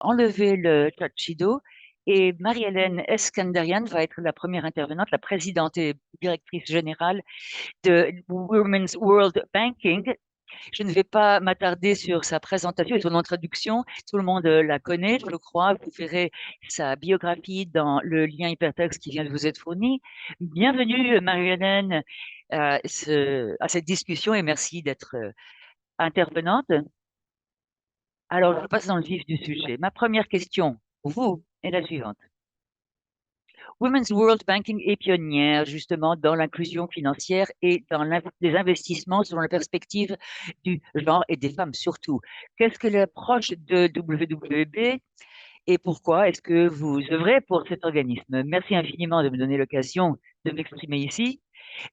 enlever le Tuxedo et Marie-Hélène Eskandarian va être la première intervenante, la présidente et directrice générale de Women's World Banking. Je ne vais pas m'attarder sur sa présentation et son introduction. Tout le monde la connaît, je crois. Vous verrez sa biographie dans le lien hypertexte qui vient de vous être fourni. Bienvenue, Marie-Hélène, à cette discussion et merci d'être intervenante. Alors, je passe dans le vif du sujet. Ma première question pour vous est la suivante. Women's World Banking est pionnière justement dans l'inclusion financière et dans les investissements selon la perspective du genre et des femmes surtout. Qu'est-ce que l'approche de WWB et pourquoi est-ce que vous œuvrez pour cet organisme? Merci infiniment de me donner l'occasion de m'exprimer ici.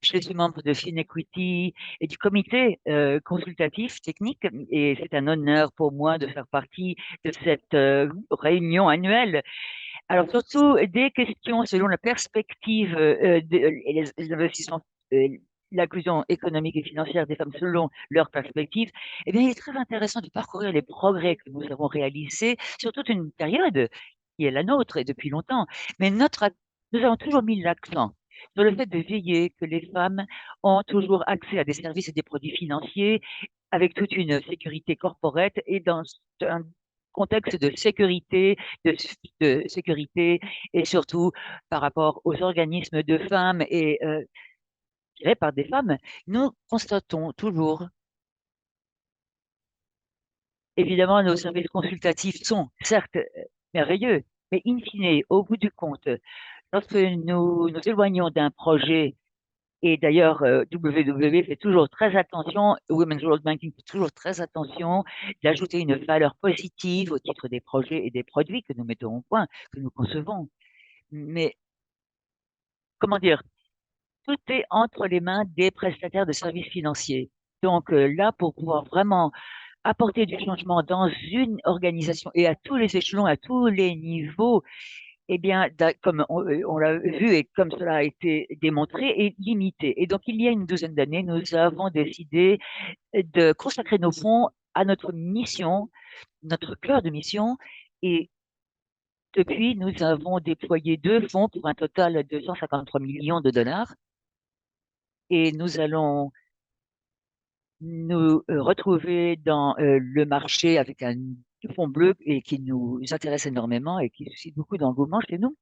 Je suis membre de FinEquity et du comité consultatif technique et c'est un honneur pour moi de faire partie de cette réunion annuelle. Alors surtout des questions selon la perspective et les investissements, l'inclusion économique et financière des femmes selon leur perspective. Eh bien, il est très intéressant de parcourir les progrès que nous avons réalisés sur toute une période qui est la nôtre et depuis longtemps. Mais nous avons toujours mis l'accent sur le fait de veiller que les femmes ont toujours accès à des services et des produits financiers avec toute une sécurité corporate et dans un contexte de sécurité, de, de sécurité et surtout par rapport aux organismes de femmes et gérés par des femmes, nous constatons toujours, évidemment, nos services consultatifs sont certes merveilleux, mais in fine, au bout du compte, lorsque nous nous éloignons d'un projet. Et d'ailleurs, WW fait toujours très attention, Women's World Banking fait toujours très attention d'ajouter une valeur positive au titre des projets et des produits que nous mettons au point, que nous concevons. Mais comment dire, tout est entre les mains des prestataires de services financiers. Donc là, pour pouvoir vraiment apporter du changement dans une organisation et à tous les échelons, à tous les niveaux, eh bien, comme on l'a vu et comme cela a été démontré, est limité. Et donc, il y a une douzaine d'années, nous avons décidé de consacrer nos fonds à notre mission, notre cœur de mission. Et depuis, nous avons déployé deux fonds pour un total de 153 millions de dollars. Et nous allons nous retrouver dans le marché avec un fonds bleu et qui nous intéresse énormément et qui suscite beaucoup d'engouement chez nous.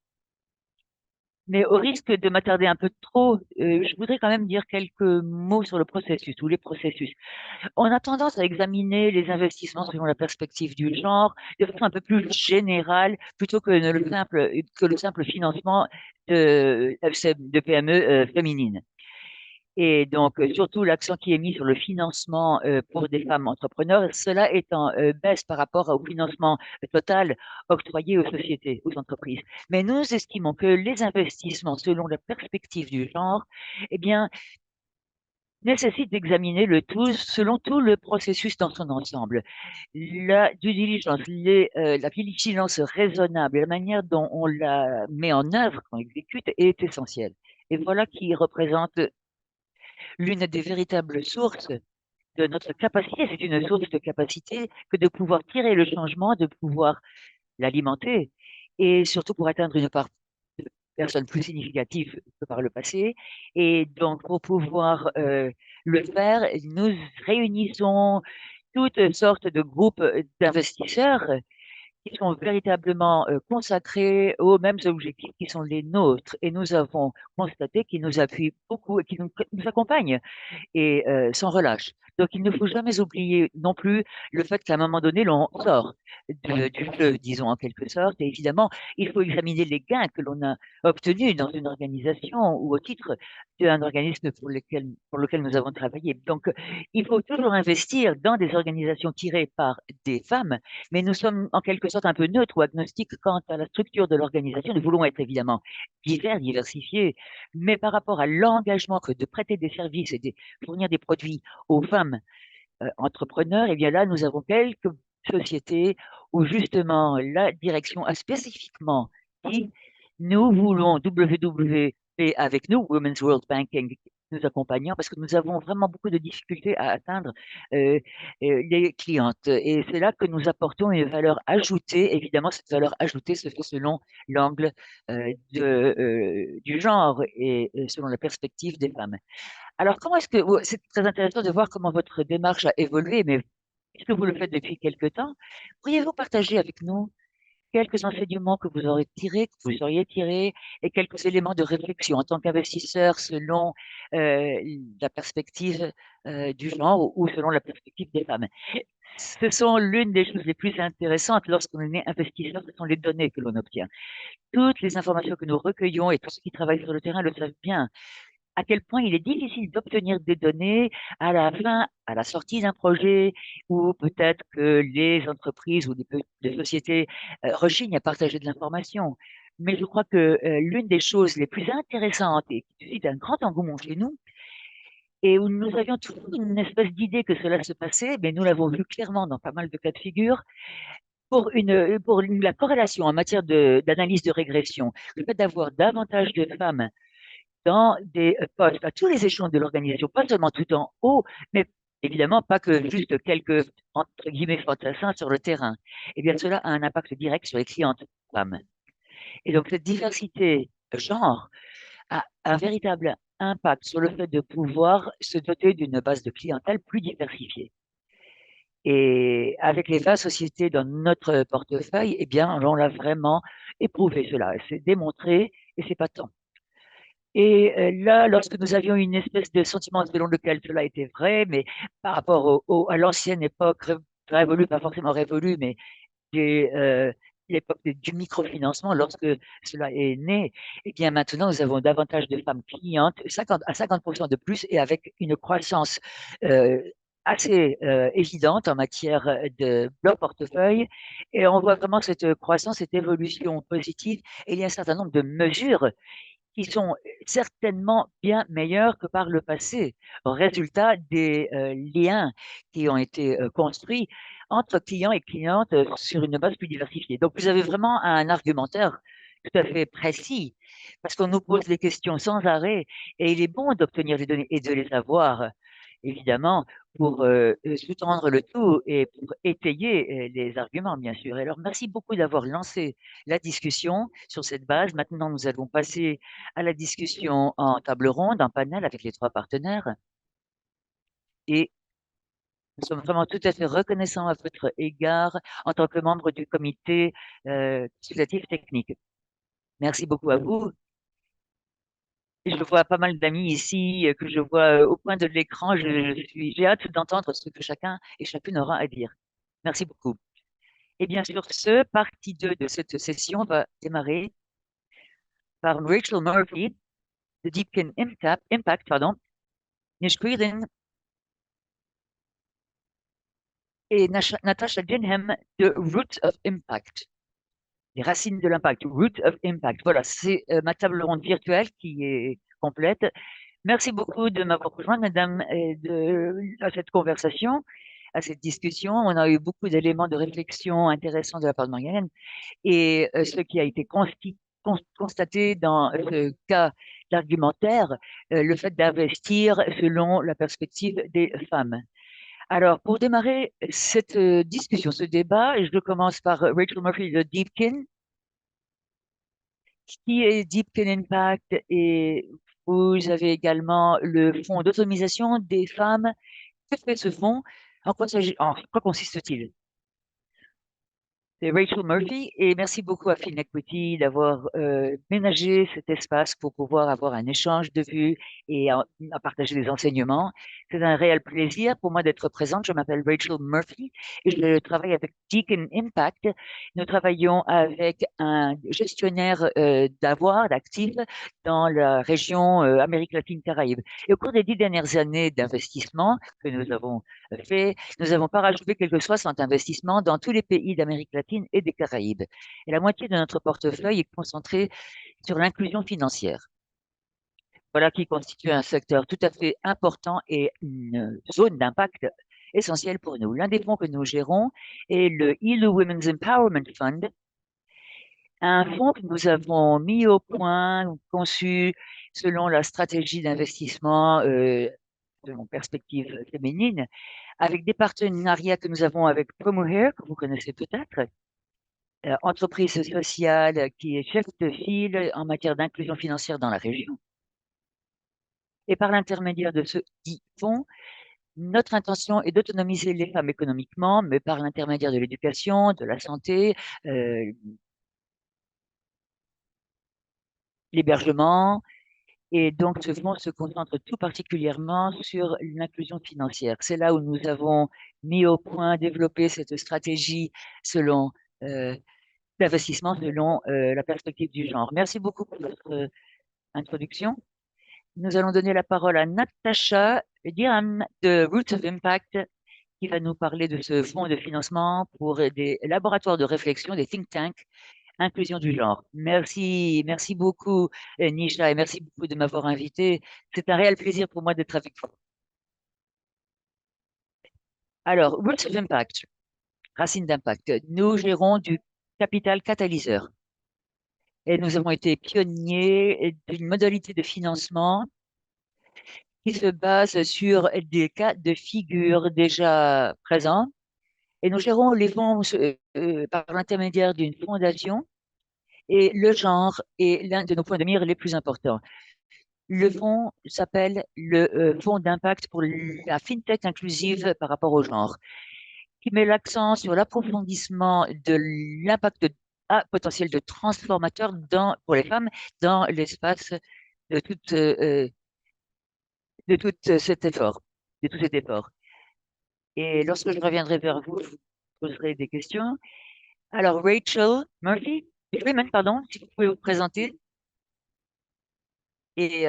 Mais au risque de m'attarder un peu trop, je voudrais quand même dire quelques mots sur le processus ou les processus. On a tendance à examiner les investissements selon la perspective du genre de façon un peu plus générale plutôt que le simple financement de PME féminines. Et donc, surtout l'accent qui est mis sur le financement pour des femmes entrepreneurs, cela est en baisse par rapport au financement total octroyé aux sociétés, aux entreprises. Mais nous estimons que les investissements selon la perspective du genre, eh bien, nécessitent d'examiner le tout selon tout le processus dans son ensemble. La due diligence, la vigilance raisonnable, la manière dont on la met en œuvre, qu'on exécute, est essentielle. Et voilà qui représente l'une des véritables sources de notre capacité, c'est une source de capacité que de pouvoir tirer le changement, de pouvoir l'alimenter et surtout pour atteindre une part de personnes plus significative que par le passé. Et donc, pour pouvoir le faire, nous réunissons toutes sortes de groupes d'investisseurs qui sont véritablement consacrés aux mêmes objectifs qui sont les nôtres. Et nous avons constaté qu'ils nous appuient beaucoup et qu'ils nous accompagnent et sans relâche. Donc, il ne faut jamais oublier non plus le fait qu'à un moment donné, l'on sort du jeu, disons en quelque sorte. Et évidemment, il faut examiner les gains que l'on a obtenus dans une organisation ou au titre d'un organisme pour lequel nous avons travaillé. Donc, il faut toujours investir dans des organisations tirées par des femmes, mais nous sommes en quelque sorte un peu neutres ou agnostiques quant à la structure de l'organisation. Nous voulons être évidemment divers, diversifiés, mais par rapport à l'engagement que de prêter des services et de fournir des produits aux femmes entrepreneurs, et bien là, nous avons quelques sociétés où justement la direction a spécifiquement dit nous voulons WWP avec nous, Women's World Banking nous accompagnant parce que nous avons vraiment beaucoup de difficultés à atteindre euh, les clientes. Et c'est là que nous apportons une valeur ajoutée. Évidemment, cette valeur ajoutée se fait selon l'angle du genre et selon la perspective des femmes. Alors, comment est-ce que c'est très intéressant de voir comment votre démarche a évolué, mais puisque vous le faites depuis quelque temps, pourriez-vous partager avec nous quelques enseignements que vous aurez tirés, que vous auriez tirés, et quelques éléments de réflexion en tant qu'investisseur selon euh, la perspective du genre ou selon la perspective des femmes. Ce sont l'une des choses les plus intéressantes lorsqu'on est investisseur, ce sont les données que l'on obtient. Toutes les informations que nous recueillons et tous ceux qui travaillent sur le terrain le savent bien à quel point il est difficile d'obtenir des données à la fin, à la sortie d'un projet, ou peut-être que les entreprises ou des sociétés rechignent à partager de l'information. Mais je crois que l'une des choses les plus intéressantes et qui suscite un grand engouement chez nous, et où nous avions toujours une espèce d'idée que cela se passait, mais nous l'avons vu clairement dans pas mal de cas de figure, la corrélation en matière d'analyse de régression, le fait d'avoir davantage de femmes dans des postes à tous les échelons de l'organisation, pas seulement tout en haut, mais évidemment pas que juste quelques, entre guillemets, fantassins sur le terrain. Eh bien, cela a un impact direct sur les clientes femmes. Et donc, cette diversité genre a un véritable impact sur le fait de pouvoir se doter d'une base de clientèle plus diversifiée. Et avec les 20 sociétés dans notre portefeuille, eh bien, on l'a vraiment éprouvé cela. C'est démontré et c'est patent. Et là, lorsque nous avions une espèce de sentiment selon lequel cela était vrai, mais par rapport à l'ancienne époque révolue, pas forcément révolue, mais des, l'époque du microfinancement, lorsque cela est né, eh bien maintenant, nous avons davantage de femmes clientes, 50, à 50% de plus, et avec une croissance euh, assez évidente en matière de bloc portefeuille. Et on voit vraiment cette croissance, cette évolution positive. Et il y a un certain nombre de mesures qui sont certainement bien meilleurs que par le passé, résultat des liens qui ont été construits entre clients et clientes sur une base plus diversifiée. Donc, vous avez vraiment un argumentaire tout à fait précis, parce qu'on nous pose des questions sans arrêt, et il est bon d'obtenir les données et de les avoir, évidemment, pour sous-tendre le tout et pour étayer les arguments, bien sûr. Alors, merci beaucoup d'avoir lancé la discussion sur cette base. Maintenant, nous allons passer à la discussion en table ronde, en panel avec les trois partenaires. Et nous sommes vraiment tout à fait reconnaissants à votre égard en tant que membre du comité consultatif technique. Merci beaucoup à vous. Je vois pas mal d'amis ici que je vois au coin de l'écran. J'ai hâte d'entendre ce que chacun et chacune aura à dire. Merci beaucoup. Et bien sur ce, partie 2 de cette session va démarrer par Rachel Murphy de Deepkin Impact, pardon, Nish Creedon et Natasha Denham de Root of Impact, les racines de l'impact, Root of Impact. Voilà, c'est ma table ronde virtuelle qui est complète. Merci beaucoup de m'avoir rejoint, madame, à cette conversation, à cette discussion. On a eu beaucoup d'éléments de réflexion intéressants de la part de Marianne et ce qui a été constaté dans ce cas d'argumentaire, le fait d'investir selon la perspective des femmes. Alors, pour démarrer cette discussion, ce débat, je commence par Rachel Murphy de Deepkin, qui est Deepkin Impact, et vous avez également le fonds d'autonomisation des femmes. Que fait ce fonds? En quoi consiste-t-il? C'est Rachel Murphy et merci beaucoup à FinEquity d'avoir ménagé cet espace pour pouvoir avoir un échange de vues et à partager des enseignements. C'est un réel plaisir pour moi d'être présente. Je m'appelle Rachel Murphy et je travaille avec Deacon Impact. Nous travaillons avec un gestionnaire d'avoirs, d'actifs dans la région Amérique latine Caraïbes. Et au cours des 10 dernières années d'investissement que nous avons fait, nous avons parachevé quelques 60 investissements dans tous les pays d'Amérique latine et des Caraïbes. Et la moitié de notre portefeuille est concentrée sur l'inclusion financière. Voilà qui constitue un secteur tout à fait important et une zone d'impact essentielle pour nous. L'un des fonds que nous gérons est le ILU Women's Empowerment Fund, un fonds que nous avons mis au point, conçu selon la stratégie d'investissement, selon perspective féminine, avec des partenariats que nous avons avec PromoHair, que vous connaissez peut-être, entreprise sociale qui est chef de file en matière d'inclusion financière dans la région. Et par l'intermédiaire de ce dit fonds, notre intention est d'autonomiser les femmes économiquement, mais par l'intermédiaire de l'éducation, de la santé, euh, l'hébergement. Et donc, ce fonds se concentre tout particulièrement sur l'inclusion financière. C'est là où nous avons mis au point, développé cette stratégie selon d'investissement selon la perspective du genre. Merci beaucoup pour votre introduction. Nous allons donner la parole à Natasha Diram de Roots of Impact qui va nous parler de ce fonds de financement pour des laboratoires de réflexion, des think tanks, inclusion du genre. Merci, merci beaucoup, Nisha, et merci beaucoup de m'avoir invité. C'est un réel plaisir pour moi d'être avec vous. Alors, Roots of Impact, racine d'impact, nous gérons du capital catalyseur et nous avons été pionniers d'une modalité de financement qui se base sur des cas de figure déjà présents et nous gérons les fonds par l'intermédiaire d'une fondation et le genre est l'un de nos points de mire les plus importants. Le fonds s'appelle le Fonds d'impact pour la fintech inclusive par rapport au genre, qui met l'accent sur l'approfondissement de l'impact potentiel de transformateur pour les femmes dans l'espace de tout cet effort, de tout cet effort. Et lorsque je reviendrai vers vous, je vous poserai des questions. Alors, Rachel Murphy, Freeman, pardon, si vous pouvez vous présenter. Et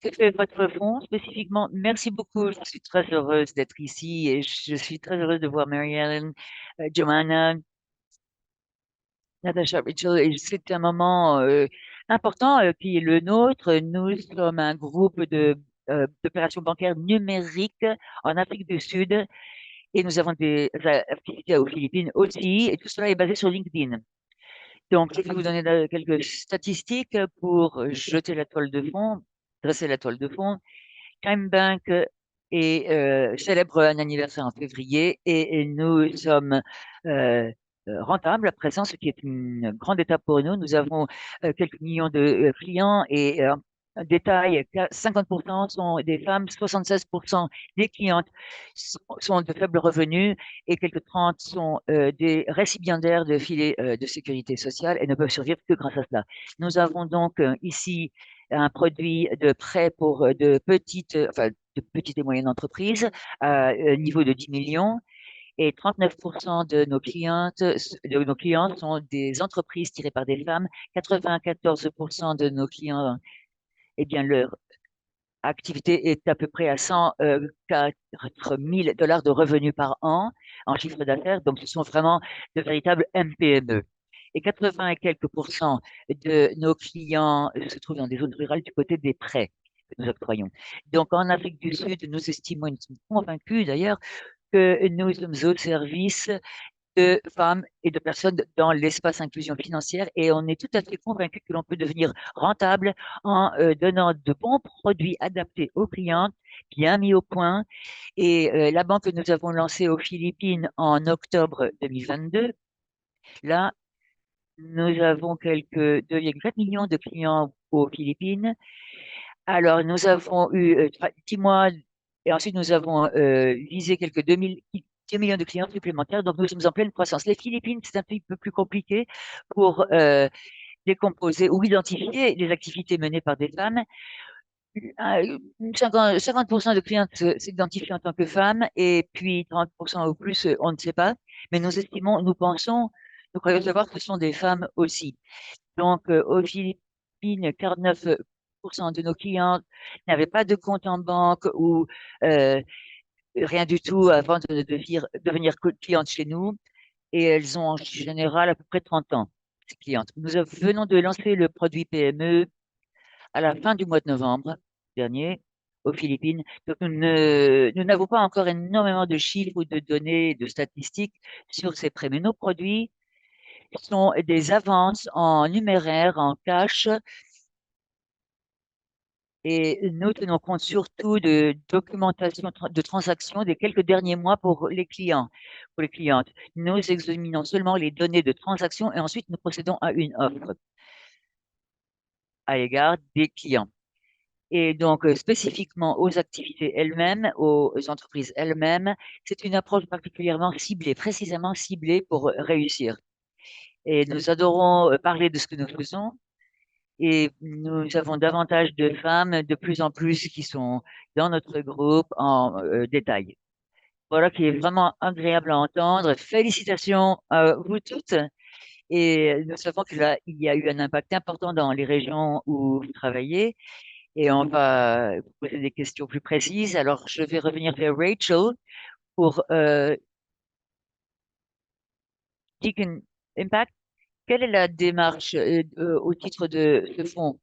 que fait votre fonds spécifiquement? Merci beaucoup. Je suis très heureuse d'être ici et je suis très heureuse de voir Mary-Ellen, Joanna, Natasha, Rachel. Et c'est un moment important qui est le nôtre. Nous sommes un groupe d'opérations bancaires numériques en Afrique du Sud et nous avons des activités aux Philippines aussi. Et tout cela est basé sur LinkedIn. Donc, je vais vous donner quelques statistiques pour jeter la toile de fond, dresser la toile de fond. Time Bank célèbre un anniversaire en février et nous sommes euh, rentables à présent, ce qui est une grande étape pour nous. Nous avons quelques millions de clients et un détail, 50% sont des femmes, 76% des clientes sont de faibles revenus et quelques 30 sont des récipiendaires de filets de sécurité sociale et ne peuvent survivre que grâce à cela. Nous avons donc ici un produit de prêt pour de petites et moyennes entreprises à niveau de 10 millions. Et 39% de nos clients sont des entreprises tirées par des femmes. 94% de nos clients, eh bien, leur activité est à peu près à 104 000 dollars de revenus par an en chiffre d'affaires. Donc, ce sont vraiment de véritables MPME. Et 80 et quelques pourcents de nos clients se trouvent dans des zones rurales du côté des prêts que nous octroyons. Donc, en Afrique du Sud, nous estimons, et nous sommes convaincus d'ailleurs, que nous sommes au service de femmes et de personnes dans l'espace inclusion financière et on est tout à fait convaincu que l'on peut devenir rentable en donnant de bons produits adaptés aux clients, bien mis au point. Et la banque que nous avons lancée aux Philippines en octobre 2022, là, nous avons quelques 2,4 millions de clients aux Philippines. Alors, nous avons eu 10 mois et ensuite nous avons visé quelques 2 millions de clients supplémentaires. Donc, nous sommes en pleine croissance. Les Philippines, c'est un petit peu plus compliqué pour décomposer ou identifier les activités menées par des femmes. 50% de clientes s'identifient en tant que femmes et puis 30% ou plus, on ne sait pas. Mais nous estimons, nous croyons savoir que ce sont des femmes aussi. Donc, aux Philippines, 49% de nos clients n'avaient pas de compte en banque ou rien du tout avant de devenir clientes chez nous. Et elles ont en général à peu près 30 ans, ces clientes. Venons de lancer le produit PME à la fin du mois de novembre dernier aux Philippines. Donc, nous n'avons pas encore énormément de chiffres ou de données, de statistiques sur ces prêts. Mais nos produits sont des avances en numéraire, en cash, Et nous tenons compte surtout de documentation de transactions des quelques derniers mois pour les clients, pour les clientes. Nous examinons seulement les données de transactions et ensuite nous procédons à une offre à l'égard des clients. Et donc, spécifiquement aux activités elles-mêmes, aux entreprises elles-mêmes, c'est une approche particulièrement ciblée, précisément ciblée pour réussir. Et nous adorons parler de ce que nous faisons. Et nous avons davantage de femmes, de plus en plus, qui sont dans notre groupe en détail. Voilà qui est vraiment agréable à entendre. Félicitations à vous toutes. Et nous savons il y a eu un impact important dans les régions où vous travaillez. Et on va vous poser des questions plus précises. Alors, je vais revenir vers Rachel pour Deacon Impact. Quelle est la démarche au titre de ce fonds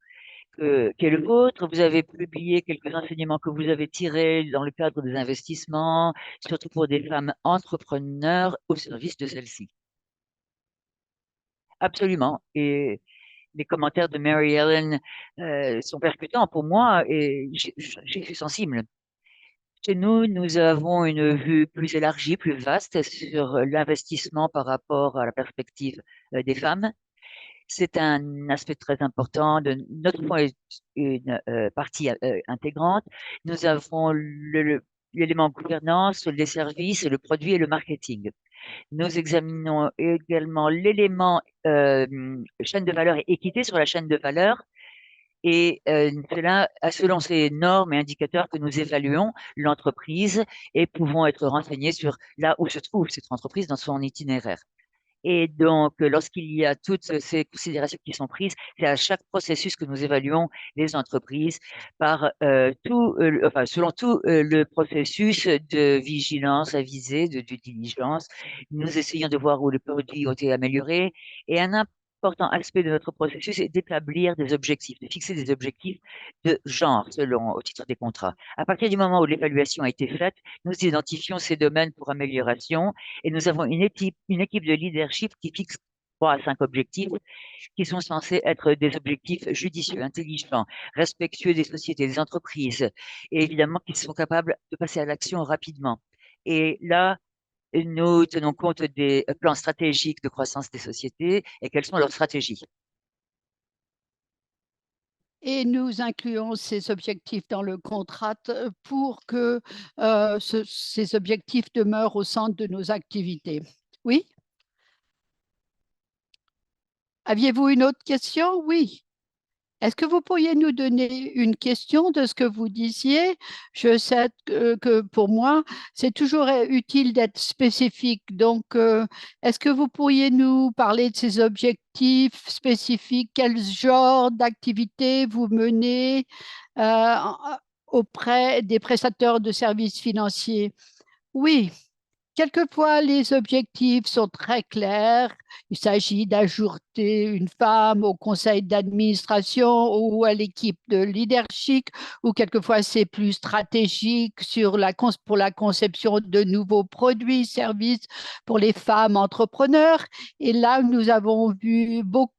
qui est le vôtre? Vous avez publié quelques enseignements que vous avez tirés dans le cadre des investissements, surtout pour des femmes entrepreneurs au service de celles-ci. Absolument. Et les commentaires de Mary Ellen sont percutants pour moi et j'y suis sensible. Chez nous, nous avons une vue plus élargie, plus vaste sur l'investissement par rapport à la perspective des femmes. C'est un aspect très important de notre fonds est une partie intégrante. Nous avons l'élément gouvernance, les services, le produit et le marketing. Nous examinons également l'élément chaîne de valeur et équité sur la chaîne de valeur. Et cela, selon ces normes et indicateurs que nous évaluons l'entreprise et pouvons être renseignés sur là où se trouve cette entreprise dans son itinéraire. Et donc, lorsqu'il y a toutes ces considérations qui sont prises, c'est à chaque processus que nous évaluons les entreprises par enfin, selon tout le processus de vigilance avisée, de due diligence. Nous essayons de voir où les produits ont été améliorés. Et un important aspect de notre processus est d'établir des objectifs, de fixer des objectifs de genre selon au titre des contrats. À partir du moment où l'évaluation a été faite, nous identifions ces domaines pour amélioration et nous avons une équipe de leadership qui fixe 3 à 5 objectifs qui sont censés être des objectifs judicieux, intelligents, respectueux des sociétés, des entreprises, et évidemment qui sont capables de passer à l'action rapidement. Et là, nous tenons compte des plans stratégiques de croissance des sociétés et quelles sont leurs stratégies. Et nous incluons ces objectifs dans le contrat pour que ces objectifs demeurent au centre de nos activités. Oui? Aviez-vous une autre question? Oui. Est-ce que vous pourriez nous donner une question de ce que vous disiez? Je sais que pour moi, c'est toujours utile d'être spécifique. Donc, est-ce que vous pourriez nous parler de ces objectifs spécifiques? Quel genre d'activité vous menez euh, auprès des prestataires de services financiers? Oui. Quelquefois, les objectifs sont très clairs. Il s'agit d'ajouter une femme au conseil d'administration ou à l'équipe de leadership, ou quelquefois c'est plus stratégique pour la conception de nouveaux produits, services pour les femmes entrepreneurs. Et là, nous avons vu beaucoup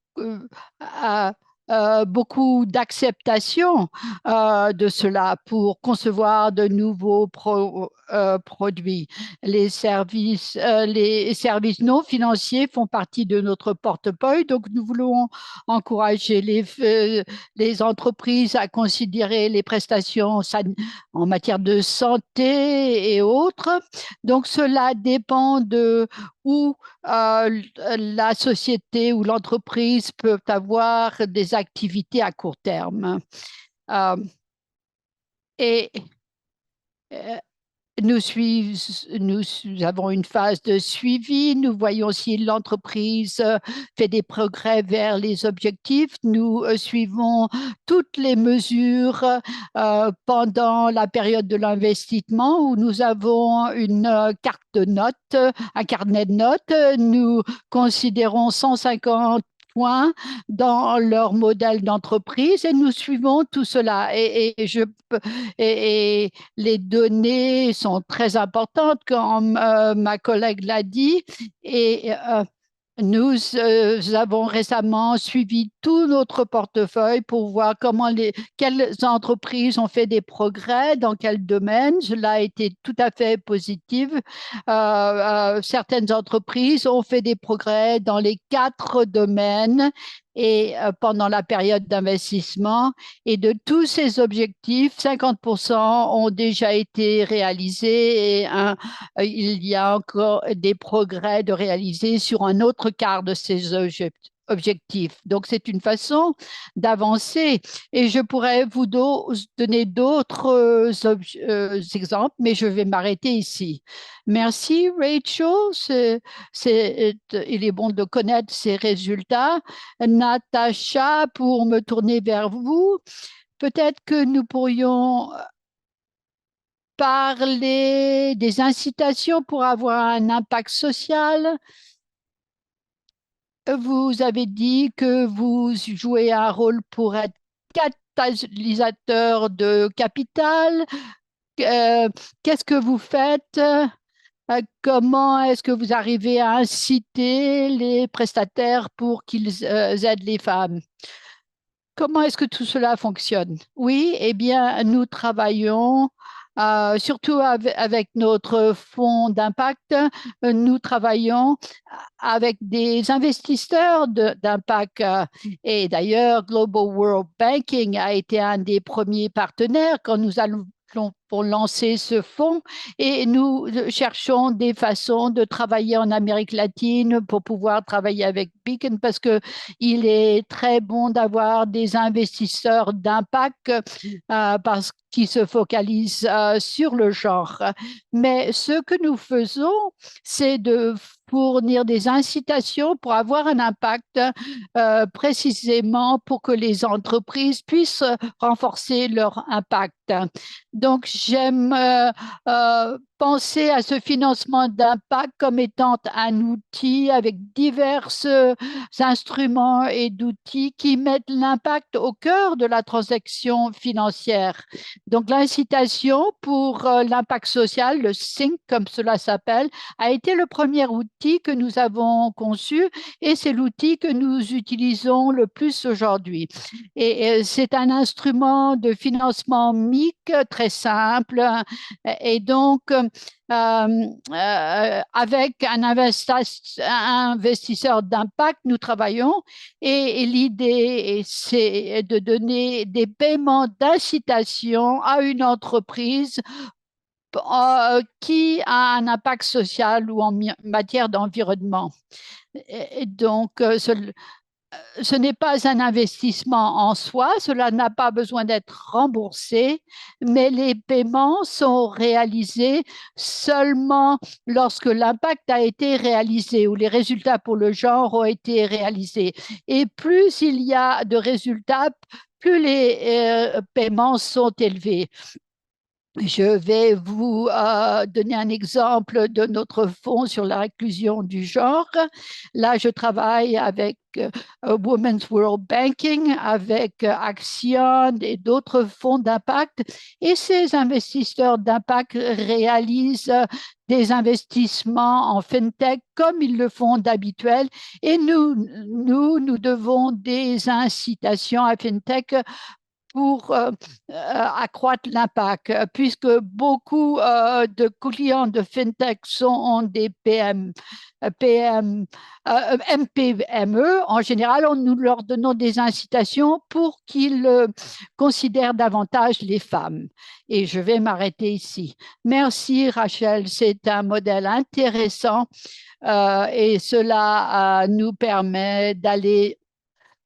d'acceptation de cela pour concevoir de nouveaux produits. Les services non financiers font partie de notre portefeuille, donc nous voulons encourager les entreprises à considérer les prestations en matière de santé et autres. Donc cela dépend de où la société ou l'entreprise peut avoir des activités à court terme. Euh, et euh, nous avons une phase de suivi. Nous voyons si l'entreprise fait des progrès vers les objectifs. Nous suivons toutes les mesures pendant la période de l'investissement où nous avons une carte de notes, un carnet de notes. Nous considérons 150 points dans leur modèle d'entreprise et nous suivons tout cela. Et les données sont très importantes, comme ma collègue l'a dit. Et Nous avons récemment suivi tout notre portefeuille pour voir quelles entreprises ont fait des progrès, dans quel domaine. Cela a été tout à fait positif. Certaines entreprises ont fait des progrès dans les quatre domaines et pendant la période d'investissement. Et de tous ces objectifs, 50% ont déjà été réalisés et il y a encore des progrès de réaliser sur un autre quart de ces objectifs. Donc, c'est une façon d'avancer. Et je pourrais vous donner d'autres exemples, mais je vais m'arrêter ici. Merci, Rachel. Il est bon de connaître ces résultats. Natacha, pour me tourner vers vous, peut-être que nous pourrions parler des incitations pour avoir un impact social. Vous avez dit que vous jouez un rôle pour être catalyseur de capital. Euh, Qu'est-ce que vous faites? Comment est-ce que vous arrivez à inciter les prestataires pour qu'ils aident les femmes? Comment est-ce que tout cela fonctionne? Oui, eh bien, nous travaillons surtout avec notre fonds d'impact, nous travaillons avec des investisseurs d'impact. Et d'ailleurs, Global World Banking a été un des premiers partenaires quand nous allons pour lancer ce fonds et nous cherchons des façons de travailler en Amérique latine pour pouvoir travailler avec Beacon parce que il est très bon d'avoir des investisseurs d'impact parce qu'ils se focalisent sur le genre. Mais ce que nous faisons, c'est de fournir des incitations pour avoir un impact précisément pour que les entreprises puissent renforcer leur impact. Donc, j'aime penser à ce financement d'impact comme étant un outil avec divers instruments et d'outils qui mettent l'impact au cœur de la transaction financière. Donc, l'incitation pour l'impact social, le SYNC, comme cela s'appelle, a été le premier outil que nous avons conçu et c'est l'outil que nous utilisons le plus aujourd'hui. Et c'est un instrument de financement MIC très simple et donc avec un investisseur d'impact, nous travaillons et l'idée, c'est de donner des paiements d'incitation à une entreprise qui a un impact social ou en matière d'environnement. Et donc, ce n'est pas un investissement en soi, cela n'a pas besoin d'être remboursé, mais les paiements sont réalisés seulement lorsque l'impact a été réalisé ou les résultats pour le genre ont été réalisés. Et plus il y a de résultats, plus les paiements sont élevés. Je vais vous donner un exemple de notre fonds sur la réclusion du genre. Là, je travaille avec Women's World Banking, avec Action et d'autres fonds d'impact. Et ces investisseurs d'impact réalisent des investissements en FinTech comme ils le font d'habituel. Et nous devons des incitations à FinTech pour accroître l'impact, puisque beaucoup de clients de FinTech ont des MPME. En général, nous leur donnons des incitations pour qu'ils considèrent davantage les femmes. Et je vais m'arrêter ici. Merci, Rachel. C'est un modèle intéressant et cela nous permet d'aller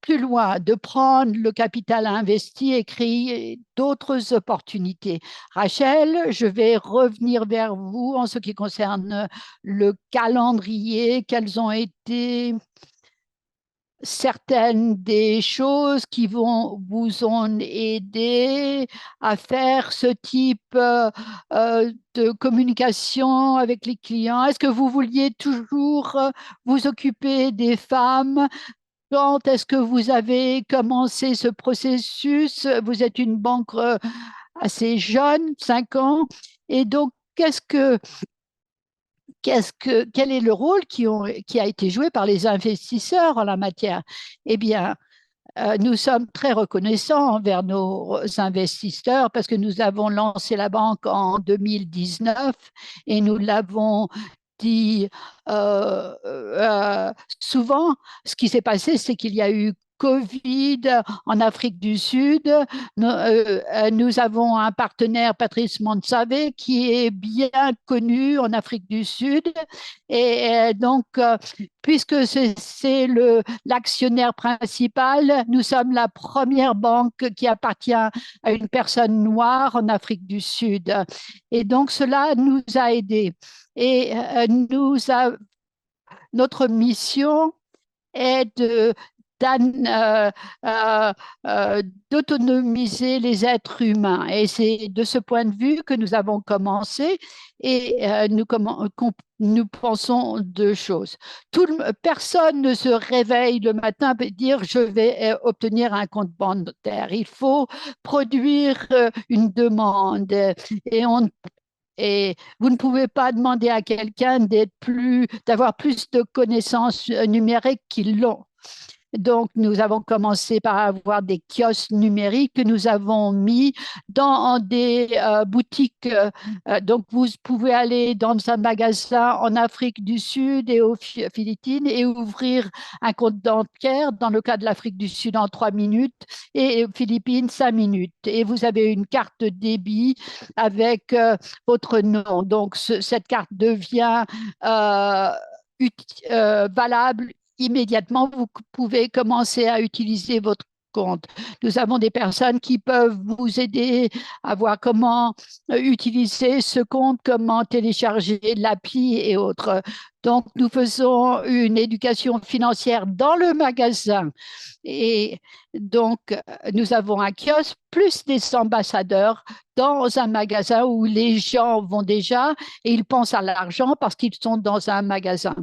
plus loin, de prendre le capital investi et créer d'autres opportunités. Rachel, je vais revenir vers vous en ce qui concerne le calendrier. Quelles ont été certaines des choses qui vous ont aidé à faire ce type de communication avec les clients? Est-ce que vous vouliez toujours vous occuper des femmes? Quand est-ce que vous avez commencé ce processus? Vous êtes une banque assez jeune, 5 ans. Et donc, quel est le rôle qui a été joué par les investisseurs en la matière? Eh bien, nous sommes très reconnaissants envers nos investisseurs parce que nous avons lancé la banque en 2019 et nous l'avons dit souvent. Ce qui s'est passé, c'est qu'il y a eu Covid en Afrique du Sud. Nous avons un partenaire, Patrice Motsepe, qui est bien connu en Afrique du Sud. Et donc, puisque c'est l'actionnaire principal, nous sommes la première banque qui appartient à une personne noire en Afrique du Sud. Et donc, cela nous a aidés. Et notre mission est euh, euh, d'autonomiser les êtres humains. Et c'est de ce point de vue que nous avons commencé et nous pensons deux choses. Personne ne se réveille le matin et dire je vais obtenir un compte bancaire. Il faut produire une demande et vous ne pouvez pas demander à quelqu'un d'avoir plus de connaissances numériques qu'ils l'ont. Donc, nous avons commencé par avoir des kiosques numériques que nous avons mis dans des boutiques. Donc, vous pouvez aller dans un magasin en Afrique du Sud et aux Philippines et ouvrir un compte bancaire, dans le cas de l'Afrique du Sud, en 3 minutes et aux Philippines, 5 minutes. Et vous avez une carte débit avec votre nom. Donc, cette carte devient valable immédiatement. Vous pouvez commencer à utiliser votre compte. Nous avons des personnes qui peuvent vous aider à voir comment utiliser ce compte, comment télécharger l'appli et autres. Donc, nous faisons une éducation financière dans le magasin. Et donc, nous avons un kiosque plus des ambassadeurs dans un magasin où les gens vont déjà et ils pensent à l'argent parce qu'ils sont dans un magasin.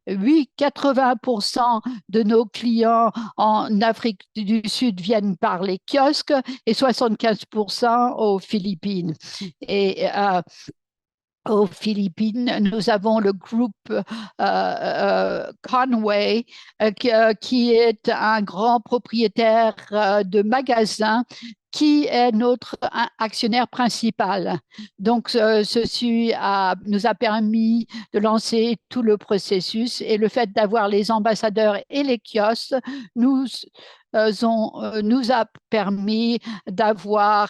Oui, 80% de nos clients en Afrique du Sud viennent par les kiosques et 75% aux Philippines. Et aux Philippines, nous avons le groupe Conway, qui est un grand propriétaire de magasins qui est notre actionnaire principal. Donc, ceci nous a permis de lancer tout le processus et le fait d'avoir les ambassadeurs et les kiosques nous a permis d'avoir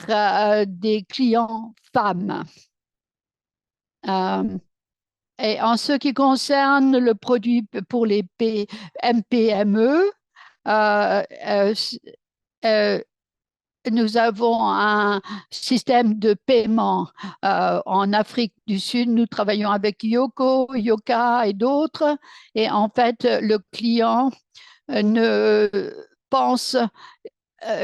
des clients femmes. Et en ce qui concerne le produit pour les MPME, euh, euh, euh, nous avons un système de paiement en Afrique du Sud. Nous travaillons avec Yoko, Yoka et d'autres. Et en fait, le client ne pense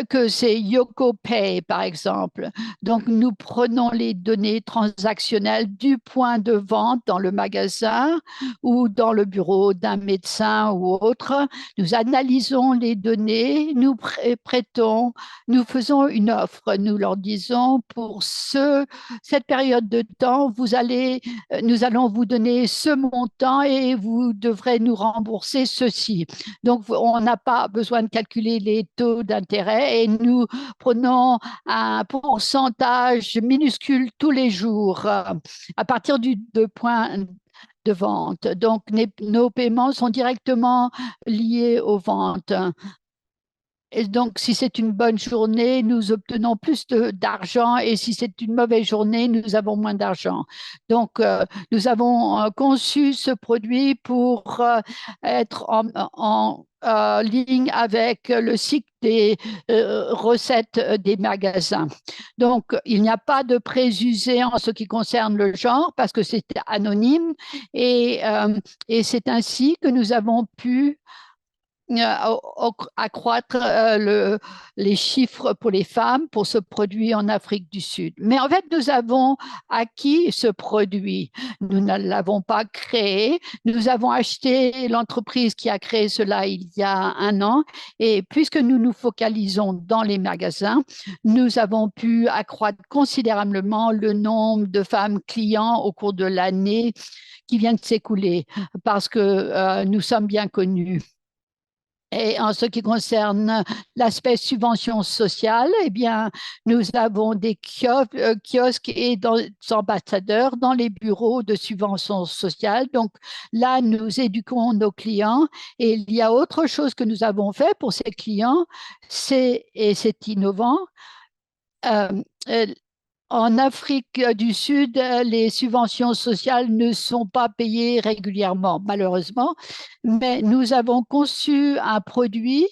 que c'est Yoko Pay, par exemple. Donc, nous prenons les données transactionnelles du point de vente dans le magasin ou dans le bureau d'un médecin ou autre. Nous analysons les données, nous prêtons, nous faisons une offre. Nous leur disons, pour cette période de temps, nous allons vous donner ce montant et vous devrez nous rembourser ceci. Donc, on n'a pas besoin de calculer les taux d'intérêt et nous prenons un pourcentage minuscule tous les jours à partir de point de vente. Donc, nos paiements sont directement liés aux ventes. Et donc, si c'est une bonne journée, nous obtenons plus d'argent et si c'est une mauvaise journée, nous avons moins d'argent. Donc, nous avons conçu ce produit pour être en ligne avec le cycle des recettes des magasins. Donc, il n'y a pas de préjugés en ce qui concerne le genre parce que c'est anonyme et c'est ainsi que nous avons pu accroître les chiffres pour les femmes pour ce produit en Afrique du Sud. Mais en fait, nous avons acquis ce produit. Nous ne l'avons pas créé. Nous avons acheté l'entreprise qui a créé cela il y a 1 an. Et puisque nous nous focalisons dans les magasins, nous avons pu accroître considérablement le nombre de femmes clients au cours de l'année qui vient de s'écouler parce que nous sommes bien connus. Et en ce qui concerne l'aspect subvention sociale, eh bien, nous avons des kiosques et des ambassadeurs dans les bureaux de subvention sociale. Donc là, nous éduquons nos clients. Et il y a autre chose que nous avons fait pour ces clients, et c'est innovant. Euh, euh, En Afrique du Sud, les subventions sociales ne sont pas payées régulièrement, malheureusement, mais nous avons conçu un produit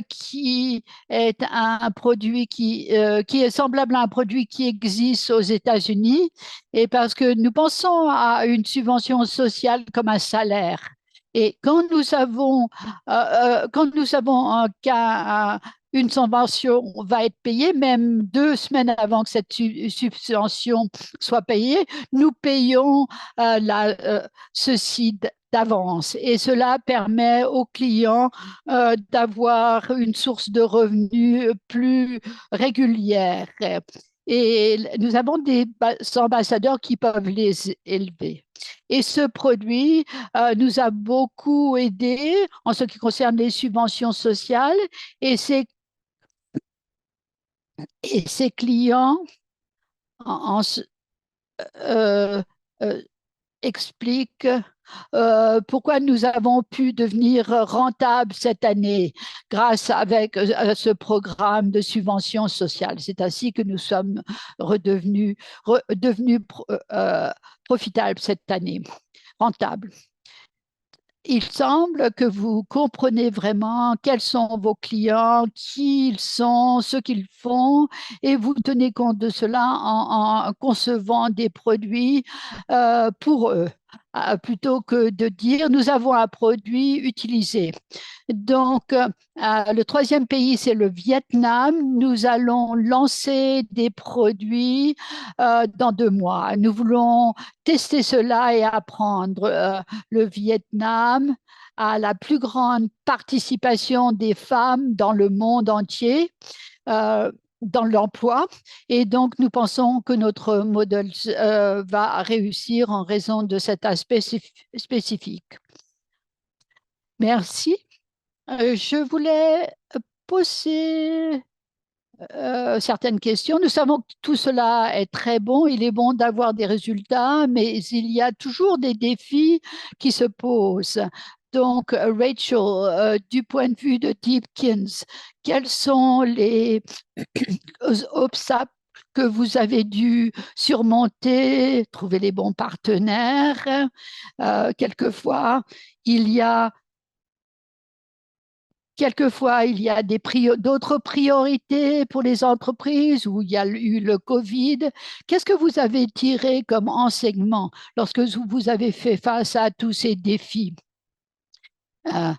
qui est un produit qui est semblable à un produit qui existe aux États-Unis, et parce que nous pensons à une subvention sociale comme un salaire. Et quand nous savons qu'un une subvention va être payée, même 2 semaines avant que cette subvention soit payée, nous payons ceci d'avance. Et cela permet aux clients d'avoir une source de revenus plus régulière. Et nous avons des ambassadeurs qui peuvent les élever. Et ce produit nous a beaucoup aidé en ce qui concerne les subventions sociales et c'est et ses clients en, en, euh, euh, expliquent pourquoi nous avons pu devenir rentables cette année grâce avec ce programme de subvention sociale. C'est ainsi que nous sommes devenus profitables cette année, rentables. Il semble que vous comprenez vraiment quels sont vos clients, qui ils sont, ce qu'ils font, et vous tenez compte de cela en concevant des produits pour eux, plutôt que de dire nous avons un produit utilisé. Donc, le troisième pays, c'est le Vietnam. Nous allons lancer des produits dans 2 mois. Nous voulons tester cela et apprendre. Le Vietnam a la plus grande participation des femmes dans le monde entier. Dans l'emploi. Et donc, nous pensons que notre modèle va réussir en raison de cet aspect spécifique. Merci. Je voulais poser certaines questions. Nous savons que tout cela est très bon, il est bon d'avoir des résultats, mais il y a toujours des défis qui se posent. Donc, Rachel, du point de vue de Deepkins, quels sont les obstacles que vous avez dû surmonter, trouver les bons partenaires? Quelquefois, il y a Quelquefois, il y a d'autres priorités pour les entreprises où il y a eu le Covid. Qu'est-ce que vous avez tiré comme enseignement lorsque vous avez fait face à tous ces défis? Euh,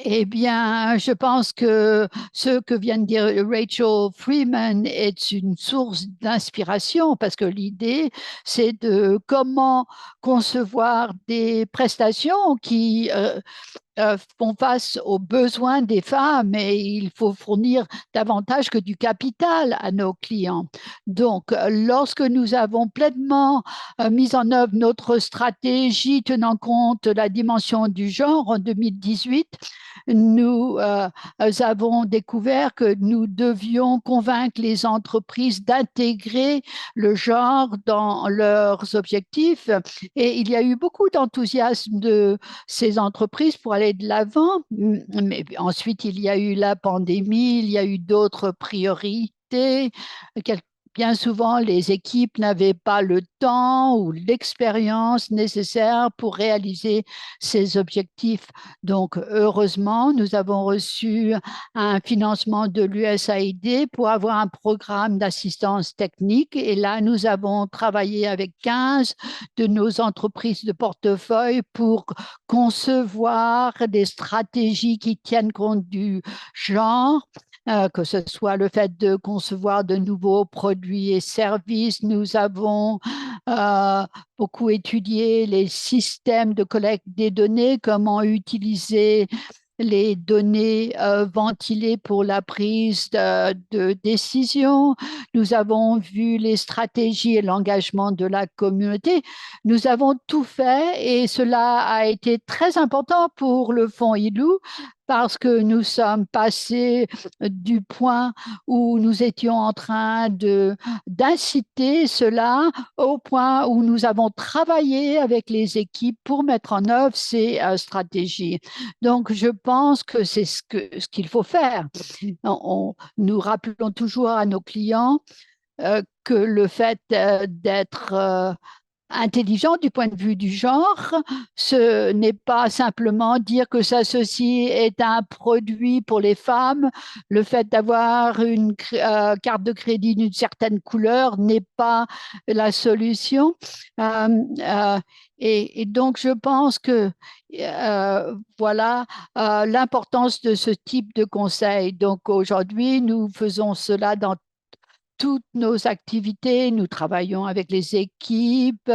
eh bien, je pense que ce que vient de dire Rachel Freeman est une source d'inspiration parce que l'idée, c'est de comment concevoir des prestations qui font face aux besoins des femmes et il faut fournir davantage que du capital à nos clients. Donc, lorsque nous avons pleinement mis en œuvre notre stratégie tenant compte de la dimension du genre en 2018, nous avons découvert que nous devions convaincre les entreprises d'intégrer le genre dans leurs objectifs. Et il y a eu beaucoup d'enthousiasme de ces entreprises pour aller de l'avant. Mais ensuite, il y a eu la pandémie, il y a eu d'autres priorités. Bien souvent, les équipes n'avaient pas le temps ou l'expérience nécessaire pour réaliser ces objectifs. Donc, heureusement, nous avons reçu un financement de l'USAID pour avoir un programme d'assistance technique. Et là, nous avons travaillé avec 15 de nos entreprises de portefeuille pour concevoir des stratégies qui tiennent compte du genre, que ce soit le fait de concevoir de nouveaux produits et services. Nous avons beaucoup étudié les systèmes de collecte des données, comment utiliser les données ventilées pour la prise de décision. Nous avons vu les stratégies et l'engagement de la communauté. Nous avons tout fait et cela a été très important pour le fonds ILU parce que nous sommes passés du point où nous étions en train de d'inciter cela au point où nous avons travaillé avec les équipes pour mettre en œuvre ces stratégies. Donc, je pense que c'est ce qu'il faut faire. Nous rappelons toujours à nos clients que le fait d'être intelligent du point de vue du genre, ce n'est pas simplement dire que ça, ceci est un produit pour les femmes. Le fait d'avoir une carte de crédit d'une certaine couleur n'est pas la solution. Euh, euh, et donc, je pense que voilà l'importance de ce type de conseil. Donc, aujourd'hui, nous faisons cela dans toutes nos activités. Nous travaillons avec les équipes,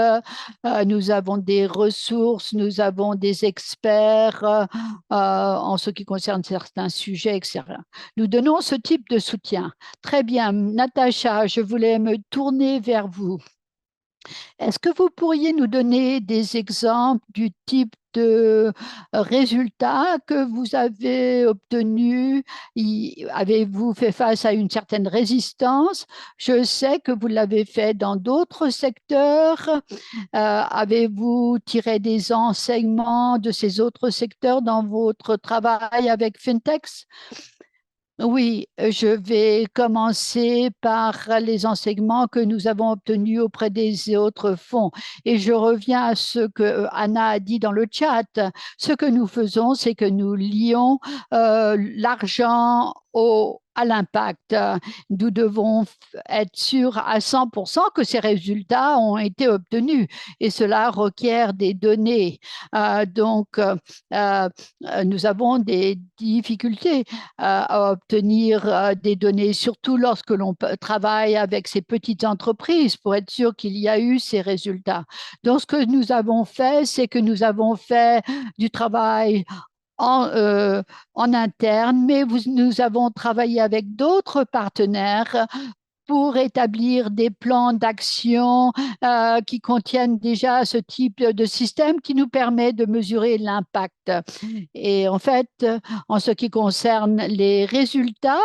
nous avons des ressources, nous avons des experts en ce qui concerne certains sujets, etc. Nous donnons ce type de soutien. Très bien. Natacha, je voulais me tourner vers vous. Est-ce que vous pourriez nous donner des exemples du type de résultats que vous avez obtenus? Avez-vous fait face à une certaine résistance? Je sais que vous l'avez fait dans d'autres secteurs. Avez-vous tiré des enseignements de ces autres secteurs dans votre travail avec Fintex? Oui, je vais commencer par les enseignements que nous avons obtenus auprès des autres fonds. Et je reviens à ce que Anna a dit dans le chat. Ce que nous faisons, c'est que nous lions l'argent à l'impact. Nous devons être sûrs à 100% que ces résultats ont été obtenus et cela requiert des données. Donc, nous avons des difficultés à obtenir des données, surtout lorsque l'on travaille avec ces petites entreprises pour être sûr qu'il y a eu ces résultats. Donc, ce que nous avons fait, c'est que nous avons fait du travail en interne, mais nous avons travaillé avec d'autres partenaires pour établir des plans d'action qui contiennent déjà ce type de système qui nous permet de mesurer l'impact. Et en fait, en ce qui concerne les résultats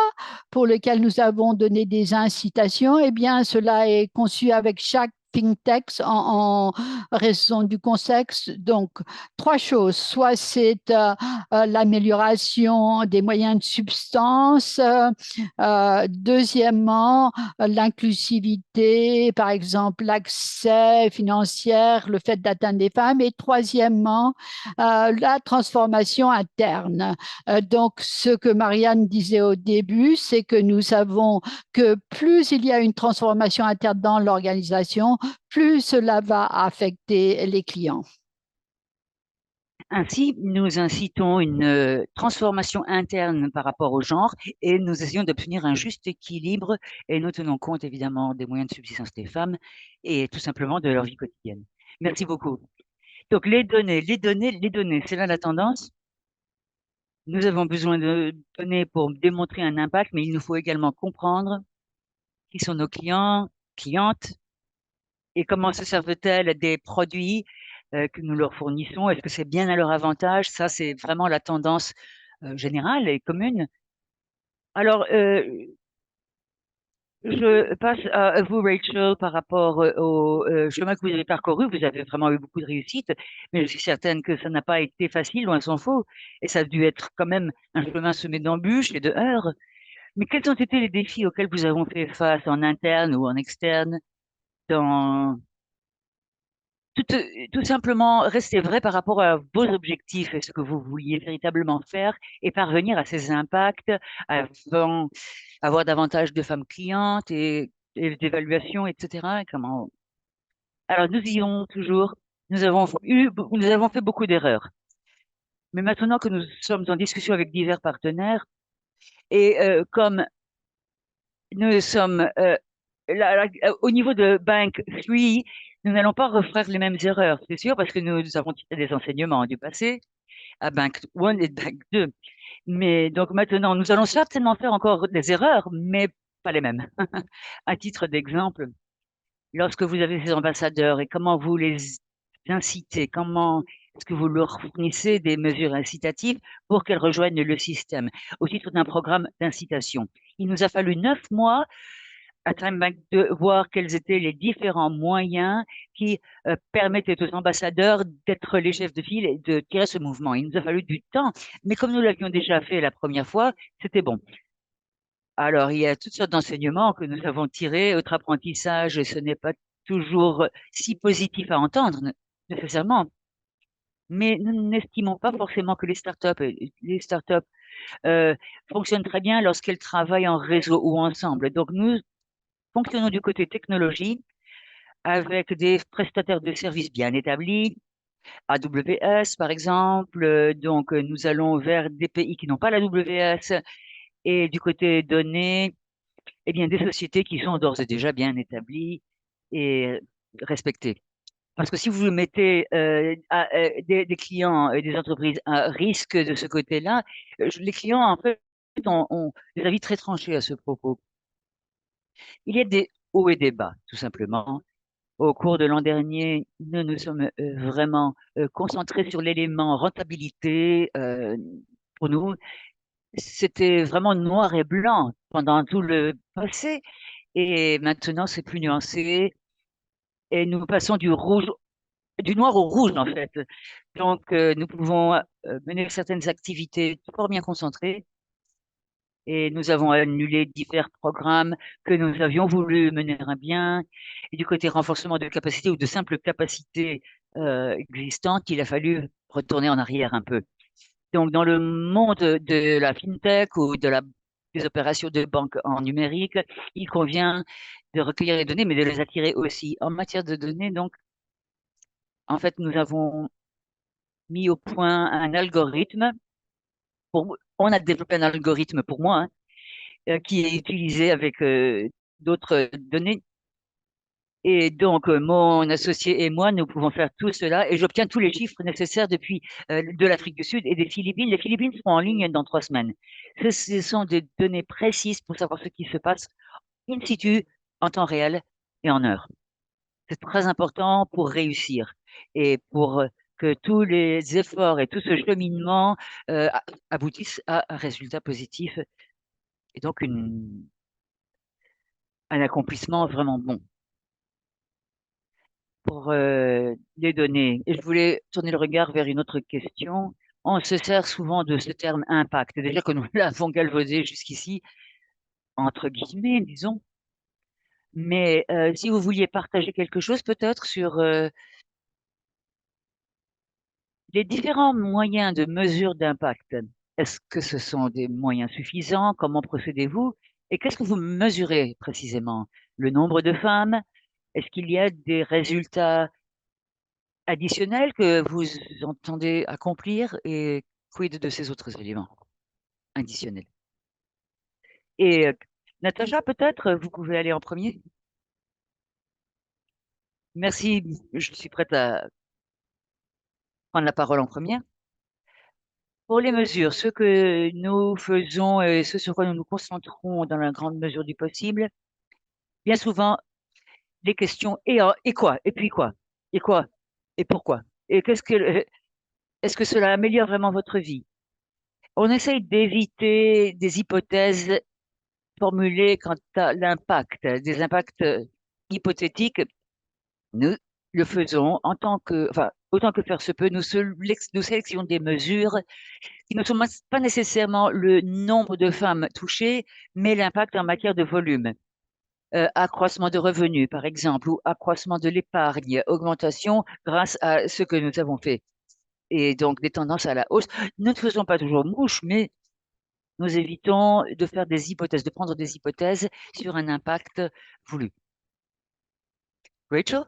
pour lesquels nous avons donné des incitations, eh bien, cela est conçu avec chaque think tank en raison du contexte. Donc, trois choses. Soit c'est l'amélioration des moyens de substance. Deuxièmement, l'inclusivité, par exemple, l'accès financier, le fait d'atteindre les femmes. Et troisièmement, la transformation interne. Donc, ce que Marianne disait au début, c'est que nous savons que plus il y a une transformation interne dans l'organisation, plus cela va affecter les clients. Ainsi, nous incitons une transformation interne par rapport au genre et nous essayons d'obtenir un juste équilibre et nous tenons compte évidemment des moyens de subsistance des femmes et tout simplement de leur vie quotidienne. Merci beaucoup. Donc, les données, c'est là la tendance. Nous avons besoin de données pour démontrer un impact, mais il nous faut également comprendre qui sont nos clients, clientes, et comment se servent-elles des produits que nous leur fournissons? Est-ce que c'est bien à leur avantage? Ça, c'est vraiment la tendance générale et commune. Alors, je passe à vous, Rachel, par rapport au chemin que vous avez parcouru. Vous avez vraiment eu beaucoup de réussite, mais je suis certaine que ça n'a pas été facile, loin s'en faut. Et ça a dû être quand même un chemin semé d'embûches et de heurts. Mais quels ont été les défis auxquels vous avez fait face en interne ou en externe dans tout, tout simplement rester vrai par rapport à vos objectifs et ce que vous vouliez véritablement faire et parvenir à ces impacts avant avoir davantage de femmes clientes et d'évaluation, etc. Comment... Alors, nous y allons toujours. Nous avons fait beaucoup d'erreurs. Mais maintenant que nous sommes en discussion avec divers partenaires et comme nous sommes au niveau de Bank 3, nous n'allons pas refaire les mêmes erreurs, c'est sûr, parce que nous avons tiré des enseignements du passé. à Bank 1 et Bank 2. Mais donc maintenant, nous allons certainement faire encore des erreurs, mais pas les mêmes. À titre d'exemple, lorsque vous avez ces ambassadeurs et comment vous les incitez, comment est-ce que vous leur fournissez des mesures incitatives pour qu'elles rejoignent le système au titre d'un programme d'incitation. Il nous a fallu 9 mois à Time Bank de voir quels étaient les différents moyens qui permettaient aux ambassadeurs d'être les chefs de file et de tirer ce mouvement. Il nous a fallu du temps, mais comme nous l'avions déjà fait la première fois, c'était bon. Alors, il y a toutes sortes d'enseignements que nous avons tirés. Votre apprentissage, et ce n'est pas toujours si positif à entendre, nécessairement. Mais nous n'estimons pas forcément que les startups euh, fonctionnent très bien lorsqu'elles travaillent en réseau ou ensemble. Donc, nous fonctionnons du côté technologie avec des prestataires de services bien établis, AWS par exemple. Donc, nous allons vers des pays qui n'ont pas la AWS et du côté données, eh bien, des sociétés qui sont d'ores et déjà bien établies et respectées. Parce que si vous mettez des clients et des entreprises à risque de ce côté-là, les clients, en fait, ont des avis très tranchés à ce propos. Il y a des hauts et des bas, tout simplement. Au cours de l'an dernier, nous nous sommes vraiment concentrés sur l'élément rentabilité. Pour nous, c'était vraiment noir et blanc pendant tout le passé. Et maintenant, c'est plus nuancé. Et nous passons du noir au rouge, en fait. Donc, nous pouvons mener certaines activités fort bien concentrées. Et nous avons annulé divers programmes que nous avions voulu mener à bien. Et du côté renforcement de capacité ou de simples capacités existantes, il a fallu retourner en arrière un peu. Donc, dans le monde de la fintech ou des opérations de banque en numérique, il convient de recueillir les données, mais de les attirer aussi. En matière de données, donc, en fait, nous avons mis au point un algorithme. On a développé un algorithme pour moi, hein, qui est utilisé avec d'autres données. Et donc, mon associé et moi, nous pouvons faire tout cela et j'obtiens tous les chiffres nécessaires depuis de l'Afrique du Sud et des Philippines. Les Philippines seront en ligne dans 3 semaines. Ce sont des données précises pour savoir ce qui se passe in situ, en temps réel et en heure. C'est très important pour réussir et pour que tous les efforts et tout ce cheminement aboutissent à un résultat positif et donc un accomplissement vraiment bon. Pour les données. Et je voulais tourner le regard vers une autre question. On se sert souvent de ce terme impact. Déjà que nous l'avons galvaudé jusqu'ici, entre guillemets, disons. Mais si vous vouliez partager quelque chose peut-être sur les différents moyens de mesure d'impact, est-ce que ce sont des moyens suffisants? Comment procédez-vous? Et qu'est-ce que vous mesurez précisément? Le nombre de femmes? Est-ce qu'il y a des résultats additionnels que vous entendez accomplir et quid de ces autres éléments additionnels? Et Natacha, peut-être, vous pouvez aller en premier. Merci, je suis prête à prendre la parole en première. Pour les mesures, ce que nous faisons et ce sur quoi nous nous concentrons dans la grande mesure du possible, bien souvent, les questions et quoi? Et puis quoi? Et quoi? Et pourquoi? Et est-ce que cela améliore vraiment votre vie? On essaye d'éviter des hypothèses formulées quant à l'impact, des impacts hypothétiques. Nous le faisons en tant que, enfin, autant que faire se peut, nous sélectionnons des mesures qui ne sont pas nécessairement le nombre de femmes touchées, mais l'impact en matière de volume. Accroissement de revenus, par exemple, ou accroissement de l'épargne, augmentation grâce à ce que nous avons fait. Et donc des tendances à la hausse. Nous ne faisons pas toujours mouche, mais nous évitons de faire des hypothèses, de prendre des hypothèses sur un impact voulu. Rachel?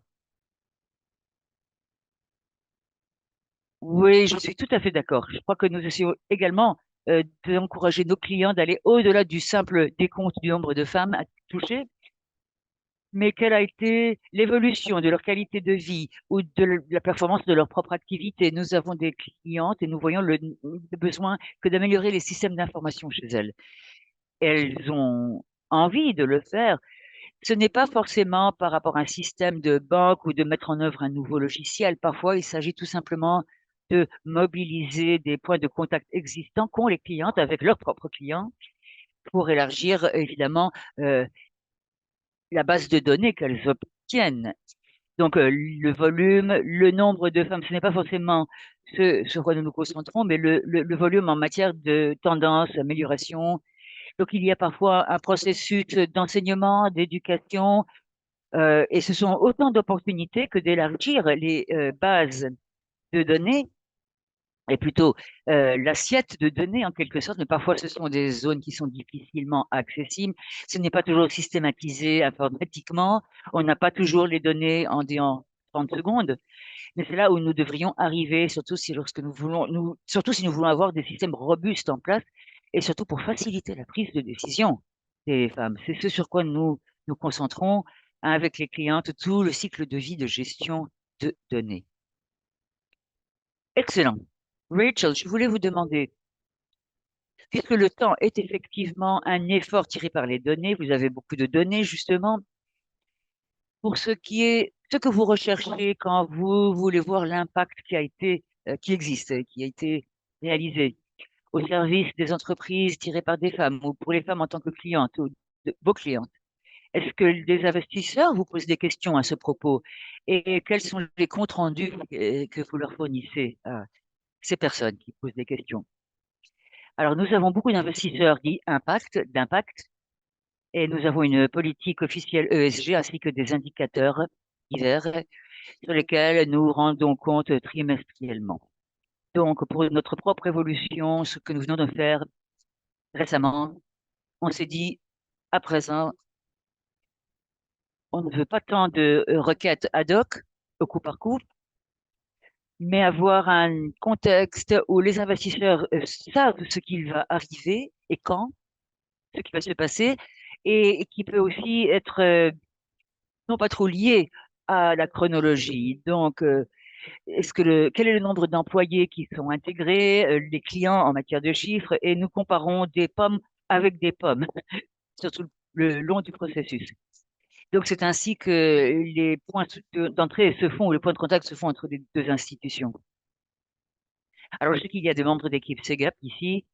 Oui, je suis tout à fait d'accord. Je crois que nous essayons également d'encourager nos clients d'aller au-delà du simple décompte du nombre de femmes à toucher, mais quelle a été l'évolution de leur qualité de vie ou de la performance de leur propre activité. Nous avons des clientes et nous voyons le besoin que d'améliorer les systèmes d'information chez elles. Elles ont envie de le faire. Ce n'est pas forcément par rapport à un système de banque ou de mettre en œuvre un nouveau logiciel. Parfois, il s'agit tout simplement de mobiliser des points de contact existants qu'ont les clientes avec leurs propres clients pour élargir évidemment la base de données qu'elles obtiennent. Donc, le volume, le nombre de femmes, ce n'est pas forcément ce sur quoi nous nous concentrons, mais le volume en matière de tendance, amélioration. Donc, il y a parfois un processus d'enseignement, d'éducation, et ce sont autant d'opportunités que d'élargir les bases de données et plutôt l'assiette de données en quelque sorte, mais parfois ce sont des zones qui sont difficilement accessibles. Ce n'est pas toujours systématisé informatiquement. On n'a pas toujours les données en 30 secondes, mais c'est là où nous devrions arriver, surtout si lorsque nous voulons, surtout si nous voulons avoir des systèmes robustes en place et surtout pour faciliter la prise de décision des femmes. C'est ce sur quoi nous nous concentrons avec les clientes, tout le cycle de vie de gestion de données. Excellent. Rachel, je voulais vous demander, puisque le temps est effectivement un effort tiré par les données, vous avez beaucoup de données justement, pour ce qui est ce que vous recherchez quand vous voulez voir l'impact qui a été, qui existe, qui a été réalisé au service des entreprises tirées par des femmes ou pour les femmes en tant que clientes ou vos clientes. Est-ce que des investisseurs vous posent des questions à ce propos et quels sont les comptes rendus que vous leur fournissez à ces personnes qui posent des questions? Alors, nous avons beaucoup d'investisseurs dits d'impact, et nous avons une politique officielle ESG ainsi que des indicateurs divers sur lesquels nous rendons compte trimestriellement. Donc, pour notre propre évolution, ce que nous venons de faire récemment, on s'est dit, à présent, on ne veut pas tant de requêtes ad hoc, au coup par coup, mais avoir un contexte où les investisseurs savent ce qui va arriver et quand, ce qui va se passer, et qui peut aussi être non pas trop lié à la chronologie. Donc, quel est le nombre d'employés qui sont intégrés, les clients en matière de chiffres, et nous comparons des pommes avec des pommes, surtout le long du processus. Donc, c'est ainsi que les points d'entrée se font, ou les points de contact se font entre les deux institutions. Alors, je sais qu'il y a des membres d'équipe SEGAP ici.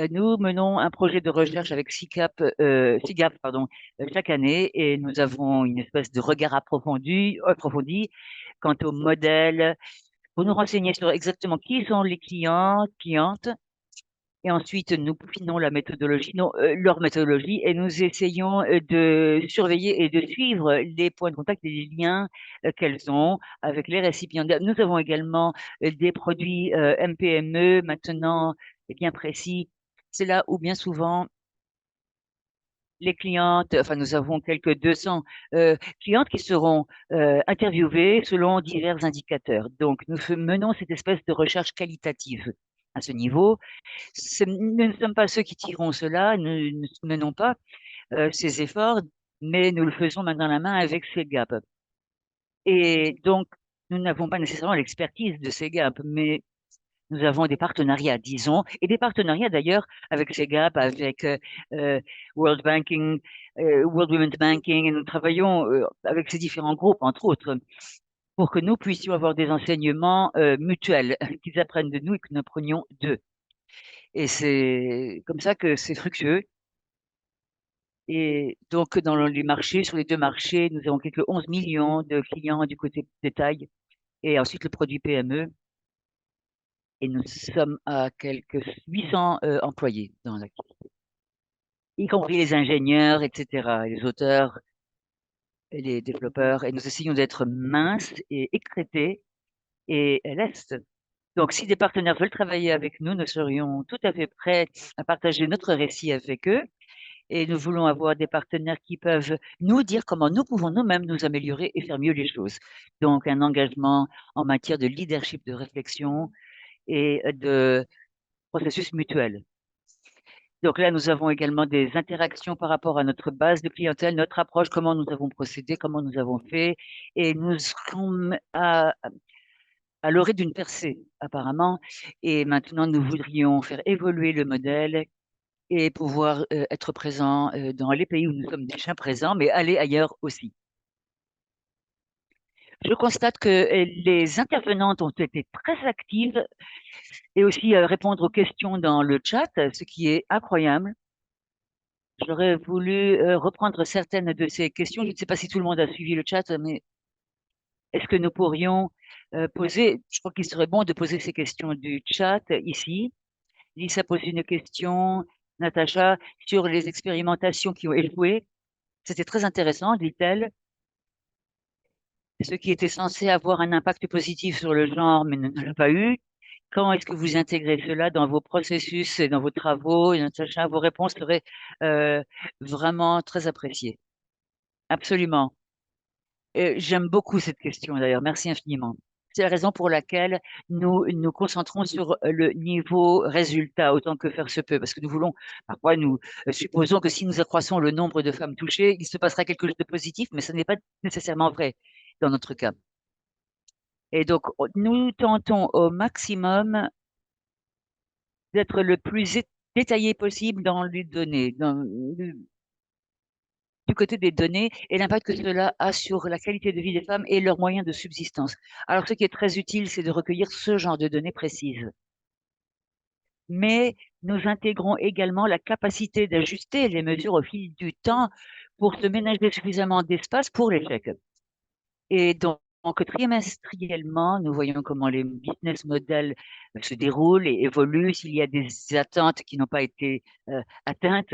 Nous menons un projet de recherche avec SIGAP, pardon, chaque année, et nous avons une espèce de regard approfondi quant au modèle pour nous renseigner sur exactement qui sont les clients, clientes, et ensuite nous peaufinons la méthodologie, non, leur méthodologie, et nous essayons de surveiller et de suivre les points de contact et les liens qu'elles ont avec les récipiendaires. Nous avons également des produits MPME maintenant bien précis. C'est là où bien souvent les clientes, enfin nous avons quelques 200 clientes qui seront interviewées selon divers indicateurs. Donc menons cette espèce de recherche qualitative à ce niveau. Nous ne sommes pas ceux qui tirons cela, nous ne menons pas ces efforts, mais nous le faisons main dans la main avec SEGAP. Et donc, nous n'avons pas nécessairement l'expertise de SEGAP, mais nous avons des partenariats, disons, et des partenariats d'ailleurs avec SEGAP, avec World Banking, World Women's Banking, et nous travaillons avec ces différents groupes, entre autres, pour que nous puissions avoir des enseignements mutuels, qu'ils apprennent de nous et que nous apprenions d'eux. Et c'est comme ça que c'est fructueux. Et donc, dans les marchés, sur les deux marchés, nous avons quelques 11 millions de clients du côté détail et ensuite le produit PME. Et nous sommes à quelques 800 employés dans l'activité, y compris les ingénieurs, etc., les auteurs et les développeurs. Et nous essayons d'être minces et écrêtés et lestes. Donc, si des partenaires veulent travailler avec nous, nous serions tout à fait prêts à partager notre récit avec eux. Et nous voulons avoir des partenaires qui peuvent nous dire comment nous pouvons nous-mêmes nous améliorer et faire mieux les choses. Donc, un engagement en matière de leadership, de réflexion et de processus mutuel. Donc là, nous avons également des interactions par rapport à notre base de clientèle, notre approche, comment nous avons procédé, comment nous avons fait. Et nous serons à l'orée d'une percée, apparemment. Et maintenant, nous voudrions faire évoluer le modèle et pouvoir être présents dans les pays où nous sommes déjà présents, mais aller ailleurs aussi. Je constate que les intervenantes ont été très actives et aussi répondre aux questions dans le chat, ce qui est incroyable. J'aurais voulu reprendre certaines de ces questions. Je ne sais pas si tout le monde a suivi le chat, mais est-ce que nous pourrions poser, je crois qu'il serait bon de poser ces questions du chat ici. Lisa pose une question, Natacha, sur les expérimentations qui ont échoué. C'était très intéressant, dit-elle. Ce qui était censé avoir un impact positif sur le genre, mais ne l'a pas eu. Comment est-ce que vous intégrez cela dans vos processus et dans vos travaux? Natacha, vos réponses seraient euh, vraiment très appréciées. Absolument. J'aime beaucoup cette question d'ailleurs. Merci infiniment. C'est la raison pour laquelle nous nous concentrons sur le niveau résultat autant que faire se peut, parce que nous voulons, parfois nous supposons que si nous accroissons le nombre de femmes touchées, il se passera quelque chose de positif, mais ce n'est pas nécessairement vrai dans notre cas. Et donc, nous tentons au maximum d'être le plus détaillé possible dans les données, du côté des données et l'impact que cela a sur la qualité de vie des femmes et leurs moyens de subsistance. Alors, ce qui est très utile, c'est de recueillir ce genre de données précises. Mais nous intégrons également la capacité d'ajuster les mesures au fil du temps pour se ménager suffisamment d'espace pour l'échec. Et donc, trimestriellement, nous voyons comment les business models se déroulent et évoluent, s'il y a des attentes qui n'ont pas été atteintes.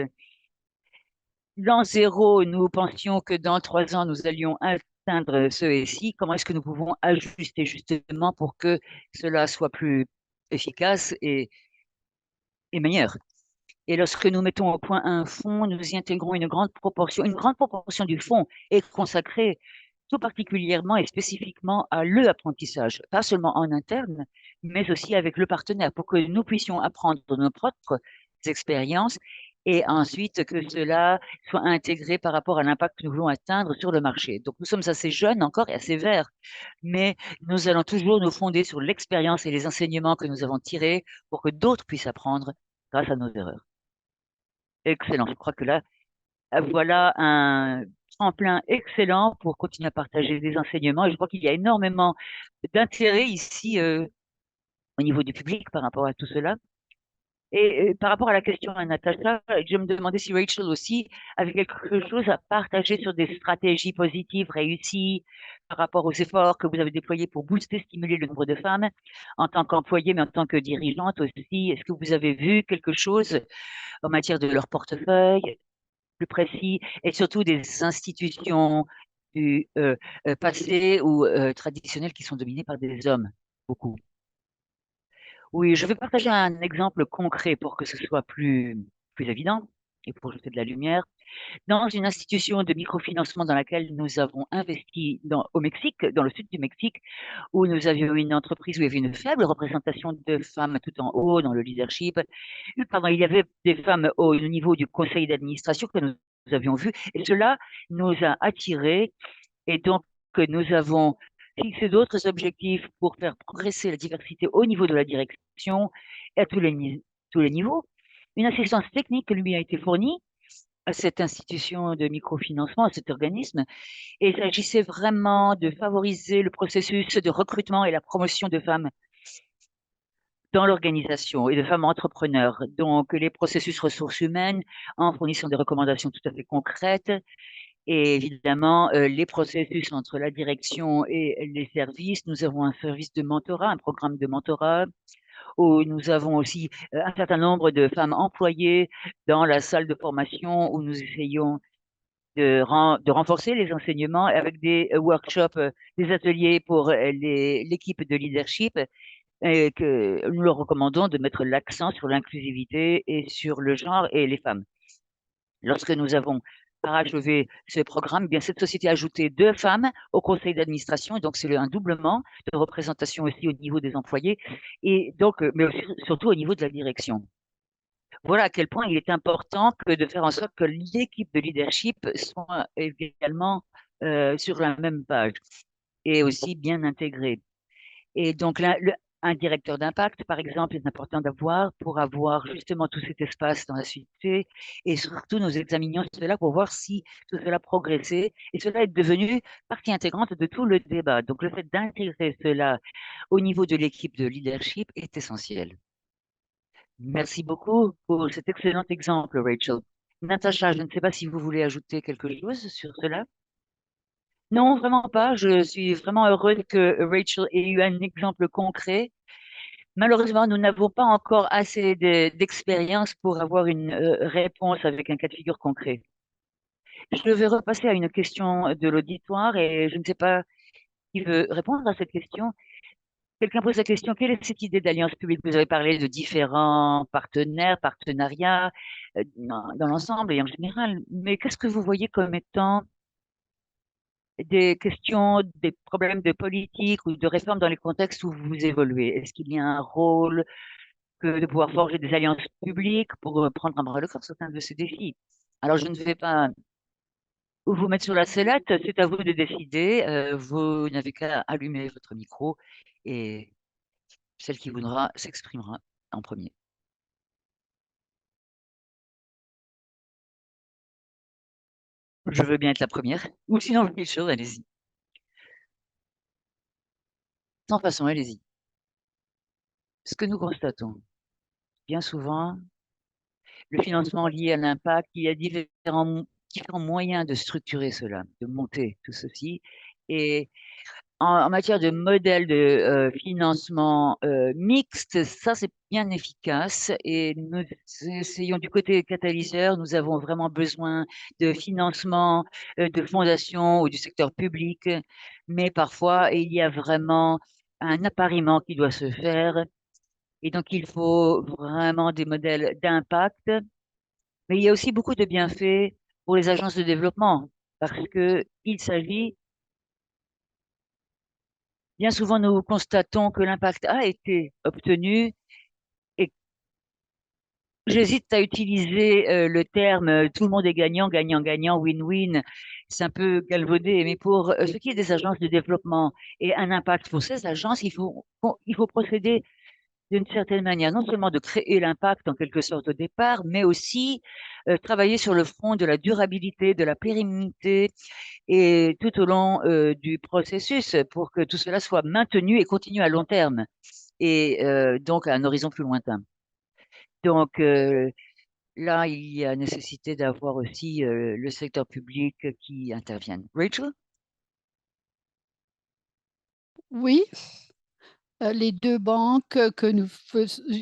L'an zéro, nous pensions que dans 3 ans, nous allions atteindre ce et ci. Comment est-ce que nous pouvons ajuster justement pour que cela soit plus efficace et meilleur? Et lorsque nous mettons au point un fonds, nous y intégrons une grande proportion. Une grande proportion du fonds est consacrée tout particulièrement et spécifiquement à l'apprentissage, pas seulement en interne, mais aussi avec le partenaire, pour que nous puissions apprendre nos propres expériences et ensuite que cela soit intégré par rapport à l'impact que nous voulons atteindre sur le marché. Donc nous sommes assez jeunes encore et assez verts, mais nous allons toujours nous fonder sur l'expérience et les enseignements que nous avons tirés pour que d'autres puissent apprendre grâce à nos erreurs. Excellent. Je crois que là, voilà un tremplin excellent pour continuer à partager des enseignements. Et je crois qu'il y a énormément d'intérêt ici au niveau du public par rapport à tout cela. Et par rapport à la question à Natacha, je me demandais si Rachel aussi avait quelque chose à partager sur des stratégies positives réussies par rapport aux efforts que vous avez déployés pour booster, stimuler le nombre de femmes en tant qu'employée, mais en tant que dirigeante aussi. Est-ce que vous avez vu quelque chose en matière de leur portefeuille plus précis et surtout des institutions du passé ou traditionnelles qui sont dominées par des hommes, beaucoup. Oui, je vais partager un exemple concret pour que ce soit plus évident et pour jeter de la lumière. Dans une institution de microfinancement dans laquelle nous avons investi au Mexique, dans le sud du Mexique, où nous avions une entreprise où il y avait une faible représentation de femmes tout en haut dans le leadership. Pardon, il y avait des femmes au niveau du conseil d'administration que nous avions vu, et cela nous a attirés, et donc nous avons fixé d'autres objectifs pour faire progresser la diversité au niveau de la direction et à tous les niveaux. Une assistance technique lui a été fournie à cette institution de microfinancement, à cet organisme, et il s'agissait vraiment de favoriser le processus de recrutement et la promotion de femmes dans l'organisation et de femmes entrepreneurs. Donc, les processus ressources humaines en fournissant des recommandations tout à fait concrètes et évidemment, les processus entre la direction et les services. Nous avons un service de mentorat, un programme de mentorat où nous avons aussi un certain nombre de femmes employées dans la salle de formation où nous essayons de renforcer les enseignements avec des workshops, des ateliers pour l'équipe de leadership et que nous leur recommandons de mettre l'accent sur l'inclusivité et sur le genre et les femmes. Lorsque nous avons parachevé ce programme, eh bien cette société a ajouté 2 femmes au conseil d'administration, et donc c'est un doublement de représentation aussi au niveau des employés, et donc, mais aussi, surtout au niveau de la direction. voilà à quel point il est important que de faire en sorte que l'équipe de leadership soit également sur la même page et aussi bien intégrée. Et donc, un directeur d'impact, par exemple, est important d'avoir pour avoir justement tout cet espace dans la cité. Et surtout, nous examinions cela pour voir si tout cela progressait. Et cela est devenu partie intégrante de tout le débat. Donc, le fait d'intégrer cela au niveau de l'équipe de leadership est essentiel. Merci beaucoup pour cet excellent exemple, Rachel. Natacha, je ne sais pas si vous voulez ajouter quelque chose sur cela. Non, vraiment pas. Je suis vraiment heureuse que Rachel ait eu un exemple concret. Malheureusement, nous n'avons pas encore assez d'expérience pour avoir une réponse avec un cas de figure concret. Je vais repasser à une question de l'auditoire et je ne sais pas qui veut répondre à cette question. Quelqu'un pose la question, quelle est cette idée d'alliance publique? Vous avez parlé de différents partenaires, partenariats dans l'ensemble et en général, mais qu'est-ce que vous voyez comme étant des questions, des problèmes de politique ou de réforme dans les contextes où vous évoluez? Est-ce qu'il y a un rôle que de pouvoir forger des alliances publiques pour prendre en bras le corps certains de ces défis? Alors, je ne vais pas vous mettre sur la sellette, c'est à vous de décider. Vous n'avez qu'à allumer votre micro et celle qui voudra s'exprimera en premier. Je veux bien être la première. Ou sinon, quelque chose, allez-y. Sans façon, allez-y. Ce que nous constatons, bien souvent, le financement lié à l'impact, il y a différents moyens de structurer cela, de monter tout ceci. Et en matière de modèle de financement mixte, ça c'est bien efficace et nous essayons du côté catalyseur, nous avons vraiment besoin de financement de fondations ou du secteur public, mais parfois il y a vraiment un appariement qui doit se faire et donc il faut vraiment des modèles d'impact, mais il y a aussi beaucoup de bienfaits pour les agences de développement parce que il s'agit bien souvent, nous constatons que l'impact a été obtenu et j'hésite à utiliser le terme tout le monde est gagnant, gagnant, gagnant, win-win. C'est un peu galvaudé, mais pour ce qui est des agences de développement et un impact pour ces agences, il faut procéder d'une certaine manière, non seulement de créer l'impact en quelque sorte au départ, mais aussi travailler sur le front de la durabilité, de la pérennité et tout au long du processus pour que tout cela soit maintenu et continue à long terme et donc à un horizon plus lointain. Donc là, il y a nécessité d'avoir aussi le secteur public qui intervienne. Rachel? Oui, les deux banques que nous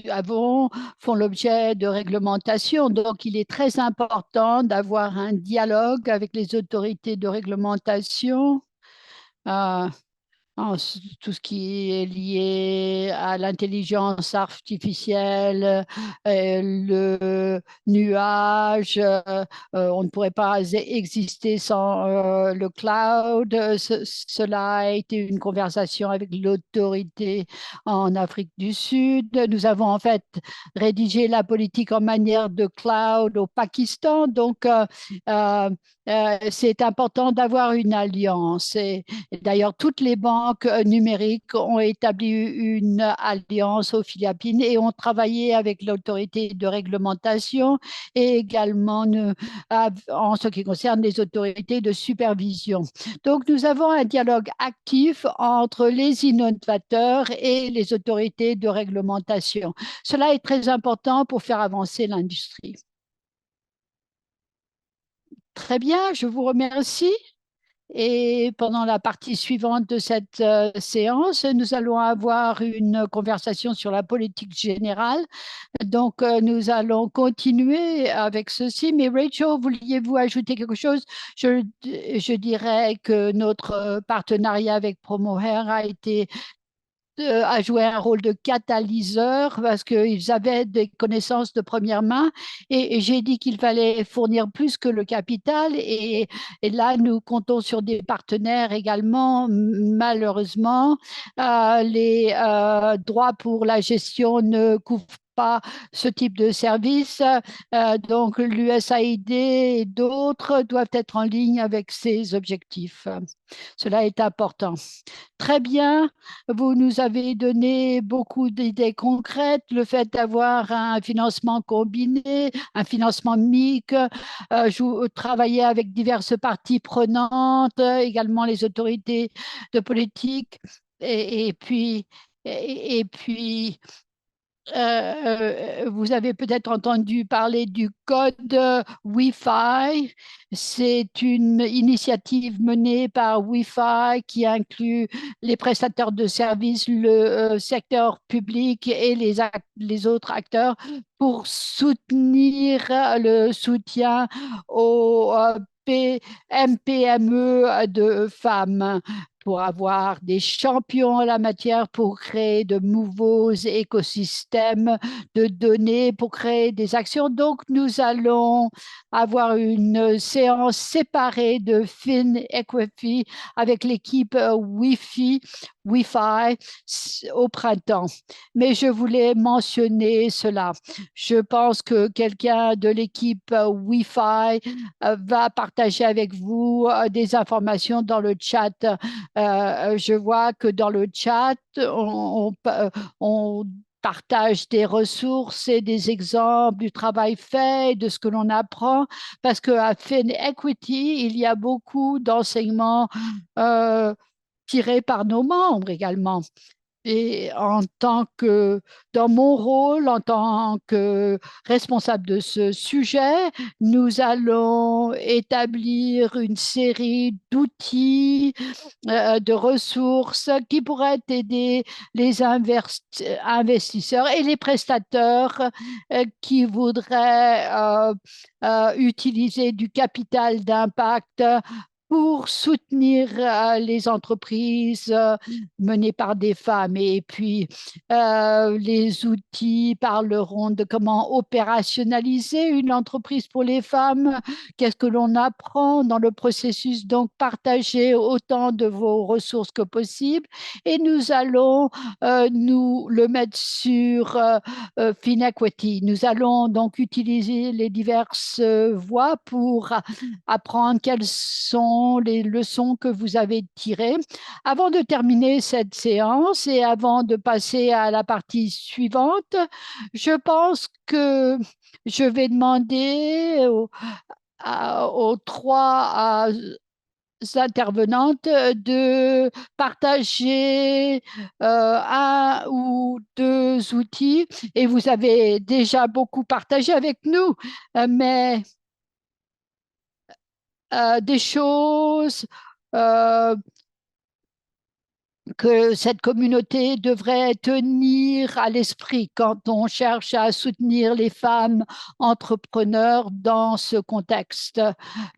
avons font l'objet de réglementation. Donc, il est très important d'avoir un dialogue avec les autorités de réglementation. Euh, tout ce qui est lié à l'intelligence artificielle, le nuage, on ne pourrait pas exister sans le cloud. Cela a été une conversation avec l'autorité en Afrique du Sud. Nous avons en fait rédigé la politique en manière de cloud au Pakistan. Donc, c'est important d'avoir une alliance. Et d'ailleurs, toutes les banques numériques ont établi une alliance aux Philippines et ont travaillé avec l'autorité de réglementation et également en ce qui concerne les autorités de supervision. Donc, nous avons un dialogue actif entre les innovateurs et les autorités de réglementation. Cela est très important pour faire avancer l'industrie. Très bien, je vous remercie. Et pendant la partie suivante de cette séance, nous allons avoir une conversation sur la politique générale. Donc, nous allons continuer avec ceci. Mais Rachel, vouliez-vous ajouter quelque chose? Je dirais que notre partenariat avec PromoHair a été a joué un rôle de catalyseur parce qu'ils avaient des connaissances de première main et j'ai dit qu'il fallait fournir plus que le capital et là, nous comptons sur des partenaires également. Malheureusement, les droits pour la gestion ne couvrent pas ce type de service. Donc, l'USAID et d'autres doivent être en ligne avec ces objectifs. Cela est important. Très bien, vous nous avez donné beaucoup d'idées concrètes, le fait d'avoir un financement combiné, un financement MIC, travailler avec diverses parties prenantes, également les autorités de politique, et puis, et puis vous avez peut-être entendu parler du code Wi-Fi. C'est une initiative menée par Wi-Fi qui inclut les prestataires de services, le secteur public et les autres acteurs pour soutenir le soutien aux MPME de femmes, pour avoir des champions en la matière, pour créer de nouveaux écosystèmes de données, pour créer des actions. Donc, nous allons avoir une séance séparée de FinEquity avec l'équipe Wi-Fi au printemps. Mais je voulais mentionner cela. Je pense que quelqu'un de l'équipe Wi-Fi va partager avec vous des informations dans le chat. Je vois que dans le chat, on partage des ressources et des exemples du travail fait, de ce que l'on apprend, parce qu'à FinEquity, il y a beaucoup d'enseignements euh, tirés par nos membres également. Et dans mon rôle en tant que responsable de ce sujet, nous allons établir une série d'outils, de ressources qui pourraient aider les investisseurs et les prestateurs qui voudraient utiliser du capital d'impact pour soutenir les entreprises menées par des femmes. Et puis, les outils parleront de comment opérationnaliser une entreprise pour les femmes, qu'est-ce que l'on apprend dans le processus. Donc, partagez autant de vos ressources que possible. Et nous allons nous le mettre sur FinEquity. Nous allons donc utiliser les diverses voies pour apprendre quelles sont les leçons que vous avez tirées. Avant de terminer cette séance et avant de passer à la partie suivante, je pense que je vais demander aux trois intervenantes de partager un ou deux outils. Et vous avez déjà beaucoup partagé avec nous, mais des choses euh, que cette communauté devrait tenir à l'esprit quand on cherche à soutenir les femmes entrepreneurs dans ce contexte,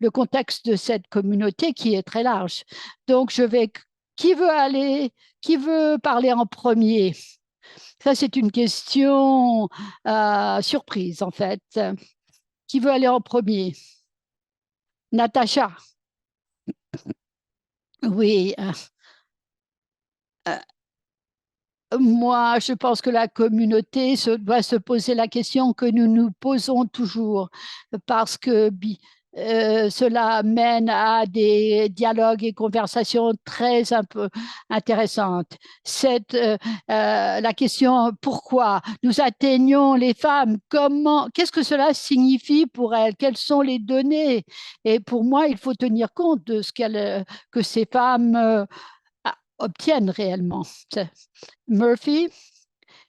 le contexte de cette communauté qui est très large. Donc, qui veut qui veut parler en premier? Ça, c'est une question surprise, en fait. Qui veut aller en premier? Natacha. Oui. Moi, je pense que la communauté doit se poser la question que nous nous posons toujours, parce que cela mène à des dialogues et conversations très un peu intéressantes. La question pourquoi nous atteignons les femmes, qu'est-ce que cela signifie pour elles, quelles sont les données? Et pour moi, il faut tenir compte de que ces femmes obtiennent réellement. Murphy?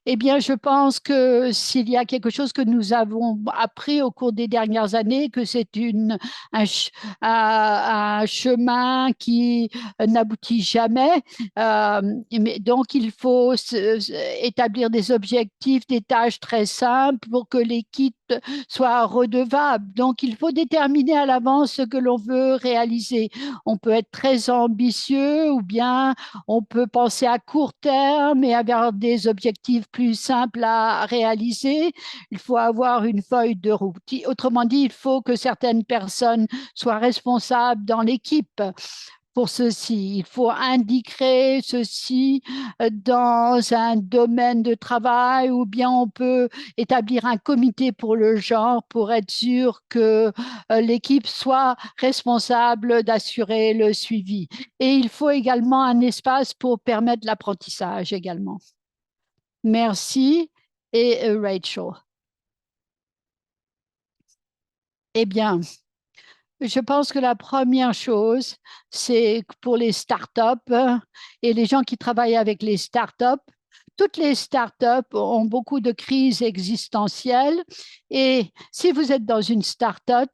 Eh bien, je pense que s'il y a quelque chose que nous avons appris au cours des dernières années, que c'est un chemin qui n'aboutit jamais. Donc, il faut établir des objectifs, des tâches très simples pour que l'équipe soit redevable. Donc, il faut déterminer à l'avance ce que l'on veut réaliser. On peut être très ambitieux ou bien on peut penser à court terme et avoir des objectifs plus simple à réaliser. Il faut avoir une feuille de route. Autrement dit, il faut que certaines personnes soient responsables dans l'équipe. Il pour ceci. Il faut indiquer ceci dans un domaine de travail ou bien on peut établir un comité pour le genre pour être sûr que l'équipe soit responsable d'assurer le suivi. Et il faut également un espace pour permettre l'apprentissage également. Merci. Et Rachel. Eh bien, je pense que la première chose, c'est pour les startups et les gens qui travaillent avec les startups. Toutes les startups ont beaucoup de crises existentielles et si vous êtes dans une startup,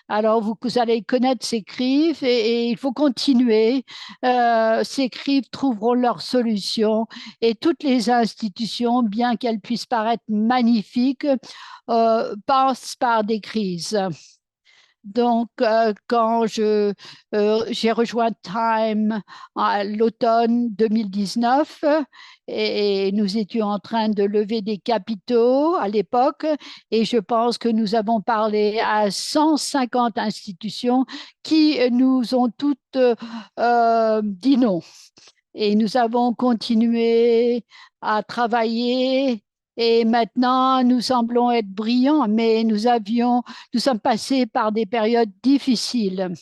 alors vous allez connaître ces crises et il faut continuer. Ces crises trouveront leur solution et toutes les institutions, bien qu'elles puissent paraître magnifiques, passent par des crises. Donc, quand j'ai rejoint Time à l'automne 2019 et nous étions en train de lever des capitaux à l'époque et je pense que nous avons parlé à 150 institutions qui nous ont toutes dit non. Et nous avons continué à travailler et maintenant nous semblons être brillants, mais nous sommes passés par des périodes difficiles.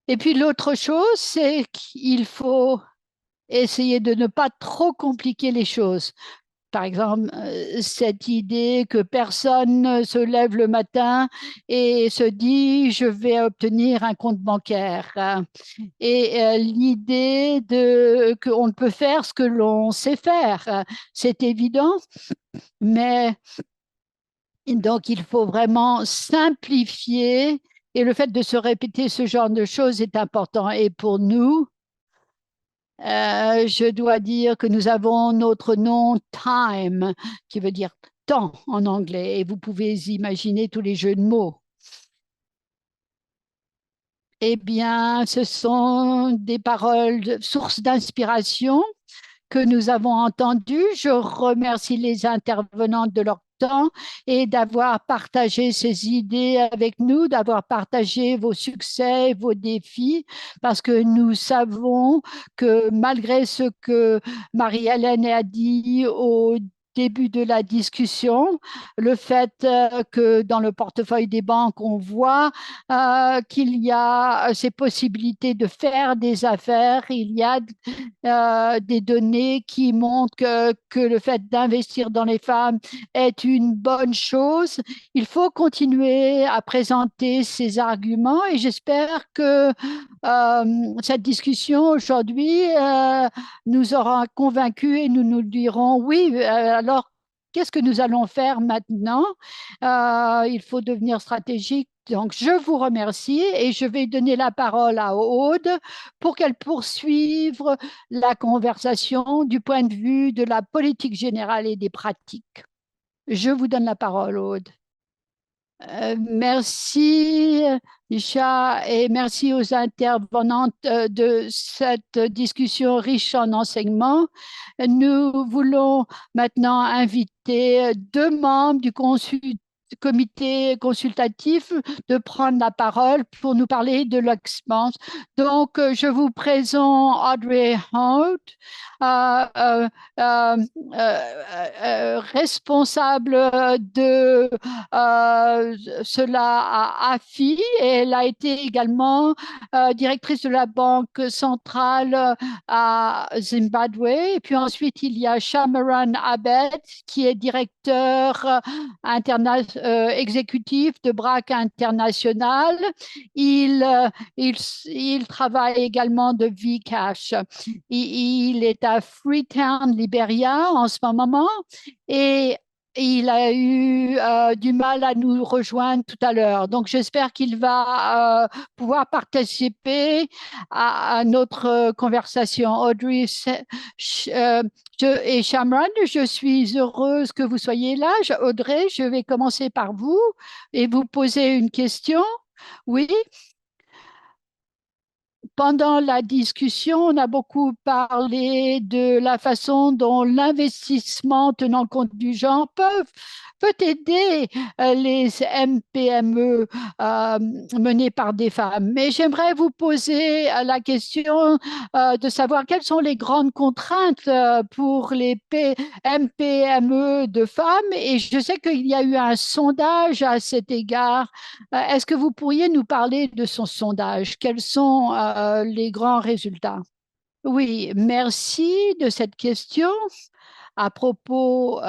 Et puis l'autre chose, c'est qu'il faut essayer de ne pas trop compliquer les choses. Par exemple, cette idée que personne se lève le matin et se dit je vais obtenir un compte bancaire. Et l'idée qu'on ne peut faire ce que l'on sait faire, c'est évident, mais donc il faut vraiment simplifier et le fait de se répéter ce genre de choses est important. Et pour nous, je dois dire que nous avons notre nom Time, qui veut dire temps en anglais, et vous pouvez imaginer tous les jeux de mots. Eh bien, ce sont des paroles sources d'inspiration que nous avons entendues. Je remercie les intervenants de leur temps et d'avoir partagé ces idées avec nous, d'avoir partagé vos succès, vos défis, parce que nous savons que malgré ce que Marie-Hélène a dit au début de la discussion, le fait que dans le portefeuille des banques, on voit qu'il y a ces possibilités de faire des affaires, il y a des données qui montrent que le fait d'investir dans les femmes est une bonne chose. Il faut continuer à présenter ces arguments et j'espère que cette discussion aujourd'hui nous aura convaincus et nous nous dirons oui, alors qu'est-ce que nous allons faire maintenant? Il faut devenir stratégique. Donc, je vous remercie et je vais donner la parole à Aude pour qu'elle poursuive la conversation du point de vue de la politique générale et des pratiques. Je vous donne la parole, Aude. Merci, Isha, et merci aux intervenantes de cette discussion riche en enseignements. Nous voulons maintenant inviter deux membres du comité consultatif de prendre la parole pour nous parler de l'expérience. Donc, je vous présente Audrey Hout, responsable de cela à AFI et elle a été également directrice de la Banque centrale à Zimbabwe. Et puis ensuite, il y a Shamaran Abed qui est directeur exécutif de BRAC International. Il travaille également de Vcash. Il est à Freetown, Liberia en ce moment et il a eu du mal à nous rejoindre tout à l'heure. Donc, j'espère qu'il va pouvoir participer à notre conversation. Audrey et Shamran, je suis heureuse que vous soyez là. Audrey, je vais commencer par vous et vous poser une question. Oui, pendant la discussion, on a beaucoup parlé de la façon dont l'investissement tenant compte du genre peut aider les MPME menées par des femmes. Mais j'aimerais vous poser la question de savoir quelles sont les grandes contraintes pour les MPME de femmes. Et je sais qu'il y a eu un sondage à cet égard. Est-ce que vous pourriez nous parler de son sondage? Quels sont les grands résultats? Oui, merci de cette question à propos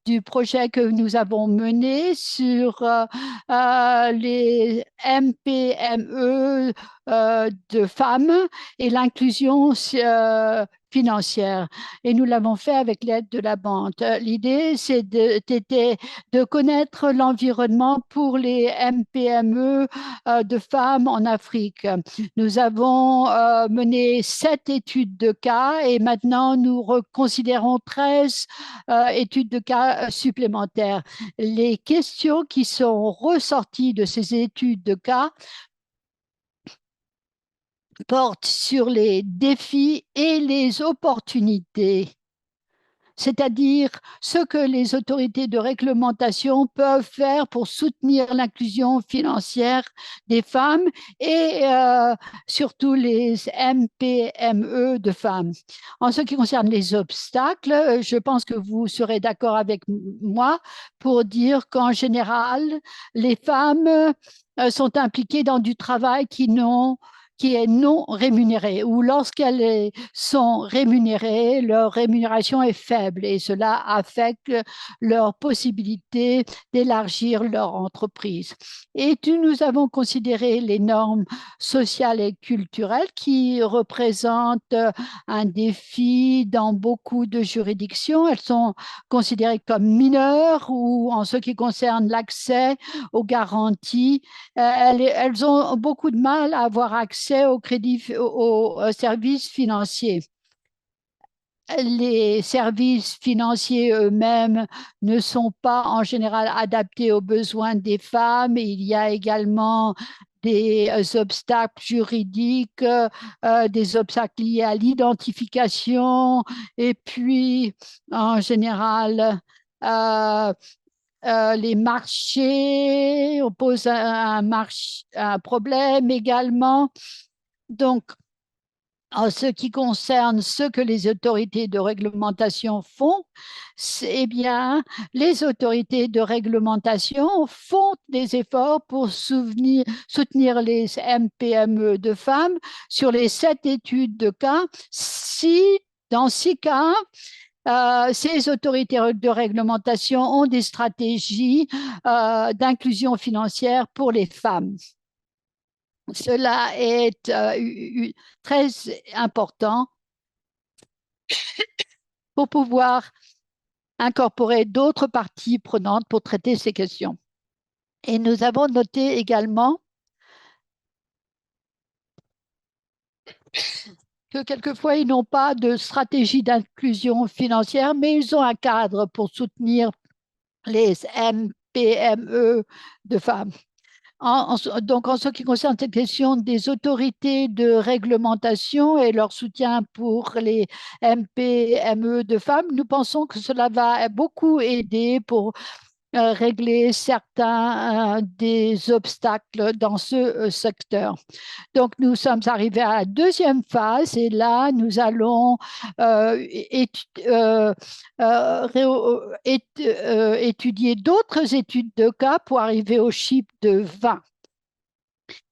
du projet que nous avons mené sur les MPME de femmes et l'inclusion financière. Et nous l'avons fait avec l'aide de la banque. L'idée, c'était de connaître l'environnement pour les MPME de femmes en Afrique. Nous avons mené 7 études de cas et maintenant nous considérons 13 études de cas supplémentaires. Les questions qui sont ressorties de ces études de cas portent sur les défis et les opportunités, c'est-à-dire ce que les autorités de réglementation peuvent faire pour soutenir l'inclusion financière des femmes et surtout les MPME de femmes. En ce qui concerne les obstacles, je pense que vous serez d'accord avec moi pour dire qu'en général, les femmes sont impliquées dans du travail qui est non rémunéré ou lorsqu'elles sont rémunérées, leur rémunération est faible et cela affecte leur possibilité d'élargir leur entreprise. Et nous avons considéré les normes sociales et culturelles qui représentent un défi dans beaucoup de juridictions. Elles sont considérées comme mineures ou en ce qui concerne l'accès aux garanties. Elles ont beaucoup de mal à avoir accès au crédit, aux services financiers. Les services financiers eux-mêmes ne sont pas en général adaptés aux besoins des femmes. Il y a également des obstacles juridiques, des obstacles liés à l'identification et puis en général les marchés, on pose un problème également. Donc, en ce qui concerne ce que les autorités de réglementation font, eh bien, les autorités de réglementation font des efforts pour soutenir les MPME de femmes sur les 7 études de cas. Dans 6 cas, ces autorités de réglementation ont des stratégies d'inclusion financière pour les femmes. Cela est très important pour pouvoir incorporer d'autres parties prenantes pour traiter ces questions. Et nous avons noté également que quelquefois, ils n'ont pas de stratégie d'inclusion financière, mais ils ont un cadre pour soutenir les MPME de femmes. Donc, en ce qui concerne cette question des autorités de réglementation et leur soutien pour les MPME de femmes, nous pensons que cela va beaucoup aider pour régler certains des obstacles dans ce secteur. Donc, nous sommes arrivés à la deuxième phase et là, nous allons étudier d'autres études de cas pour arriver au chiffre de 20.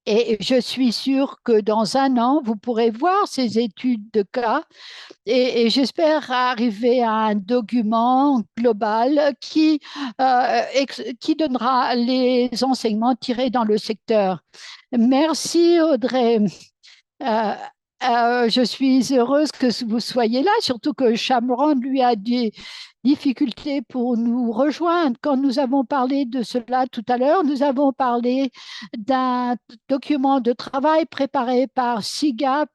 Et je suis sûre que dans un an, vous pourrez voir ces études de cas et j'espère arriver à un document global qui donnera les enseignements tirés dans le secteur. Merci Audrey. Je suis heureuse que vous soyez là, surtout que Shamron lui a dit difficulté pour nous rejoindre. Quand nous avons parlé de cela tout à l'heure, nous avons parlé d'un document de travail préparé par SIGAP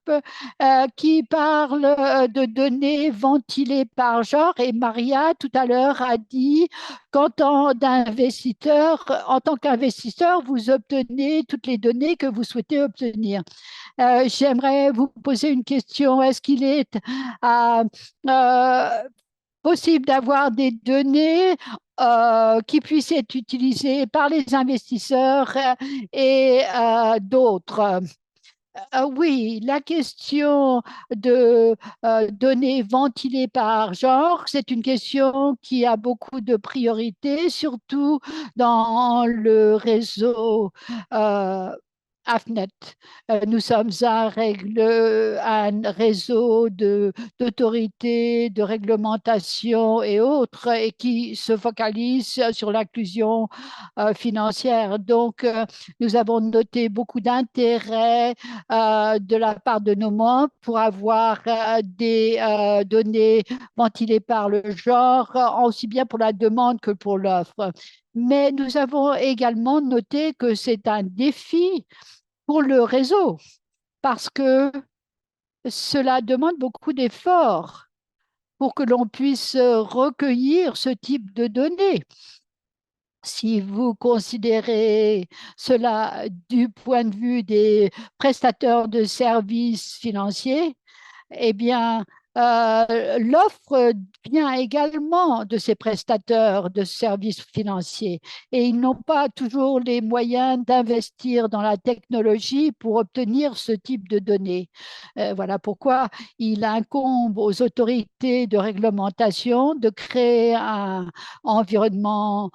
qui parle de données ventilées par genre. Et Maria, tout à l'heure, a dit qu'en tant d'investisseur, en tant qu'investisseur, vous obtenez toutes les données que vous souhaitez obtenir. J'aimerais vous poser une question. Est-ce qu'il est euh, possible d'avoir des données qui puissent être utilisées par les investisseurs et d'autres? Oui, la question de données ventilées par genre, c'est une question qui a beaucoup de priorité, surtout dans le réseau euh, AFNet. Nous sommes un réseau d'autorités, de réglementation et autres, et qui se focalise sur l'inclusion financière. Donc, nous avons noté beaucoup d'intérêt de la part de nos membres pour avoir des données ventilées par le genre, aussi bien pour la demande que pour l'offre. Mais nous avons également noté que c'est un défi pour le réseau parce que cela demande beaucoup d'efforts pour que l'on puisse recueillir ce type de données. Si vous considérez cela du point de vue des prestataires de services financiers, eh bien, l'offre vient également de ces prestataires de services financiers et ils n'ont pas toujours les moyens d'investir dans la technologie pour obtenir ce type de données. Voilà pourquoi il incombe aux autorités de réglementation de créer un environnement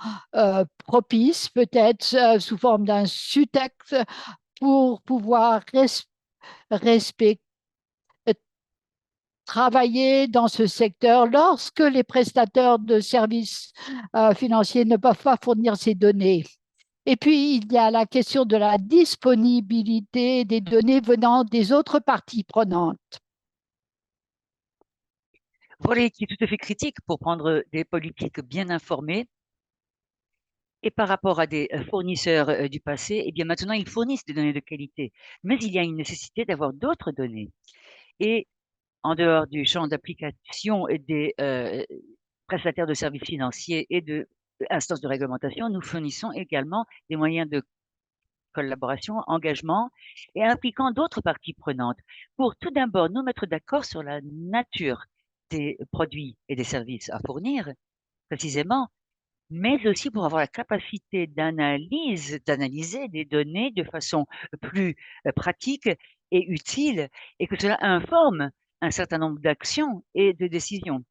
propice, peut-être sous forme d'un SUTEX, pour pouvoir respecter travailler dans ce secteur lorsque les prestataires de services financiers ne peuvent pas fournir ces données. Et puis, il y a la question de la disponibilité des données venant des autres parties prenantes. Voilà, qui est tout à fait critique pour prendre des politiques bien informées. Et par rapport à des fournisseurs du passé, eh bien maintenant, ils fournissent des données de qualité. Mais il y a une nécessité d'avoir d'autres données. Et en dehors du champ d'application des prestataires de services financiers et de instances de réglementation, nous fournissons également des moyens de collaboration, engagement et impliquant d'autres parties prenantes pour tout d'abord nous mettre d'accord sur la nature des produits et des services à fournir précisément, mais aussi pour avoir la capacité d'analyser des données de façon plus pratique et utile et que cela informe un certain nombre d'actions et de décisions.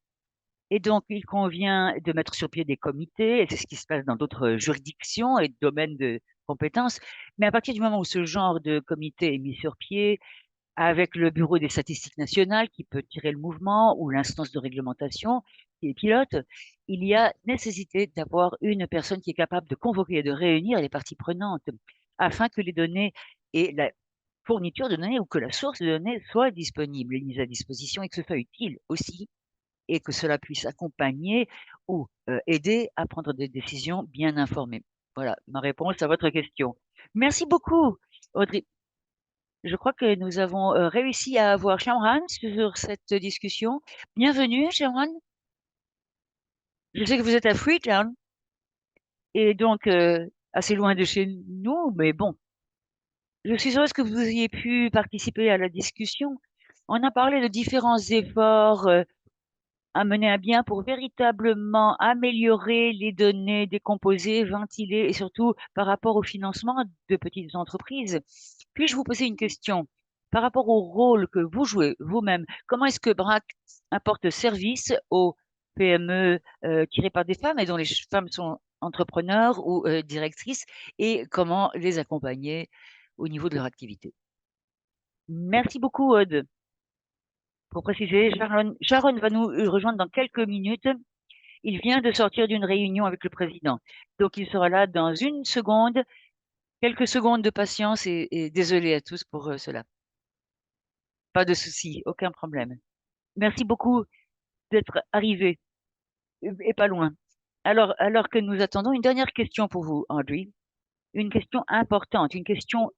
Et donc, il convient de mettre sur pied des comités, et c'est ce qui se passe dans d'autres juridictions et domaines de compétences. Mais à partir du moment où ce genre de comité est mis sur pied, avec le Bureau des statistiques nationales qui peut tirer le mouvement ou l'instance de réglementation qui est pilote, il y a nécessité d'avoir une personne qui est capable de convoquer et de réunir les parties prenantes afin que les données et la fourniture de données ou que la source de données soit disponible et mise à disposition et que ce soit utile aussi et que cela puisse accompagner ou aider à prendre des décisions bien informées. Voilà ma réponse à votre question. Merci beaucoup, Audrey. Je crois que nous avons réussi à avoir Shamran sur cette discussion. Bienvenue, Shamran. Je sais que vous êtes à Freetown et donc assez loin de chez nous, mais bon, je suis heureuse que vous ayez pu participer à la discussion. On a parlé de différents efforts à mener à bien pour véritablement améliorer les données décomposées, ventilées et surtout par rapport au financement de petites entreprises. Puis-je vous poser une question par rapport au rôle que vous jouez vous-même? Comment est-ce que BRAC apporte service aux PME tirées par des femmes et dont les femmes sont entrepreneurs ou directrices et comment les accompagner au niveau de leur activité? Merci beaucoup, Aude. Pour préciser, Sharon va nous rejoindre dans quelques minutes. Il vient de sortir d'une réunion avec le président. Donc, il sera là dans une seconde, quelques secondes de patience et désolé à tous pour cela. Pas de souci, aucun problème. Merci beaucoup d'être arrivé. et pas loin. Alors que nous attendons une dernière question pour vous, Audrey, une question importante, une question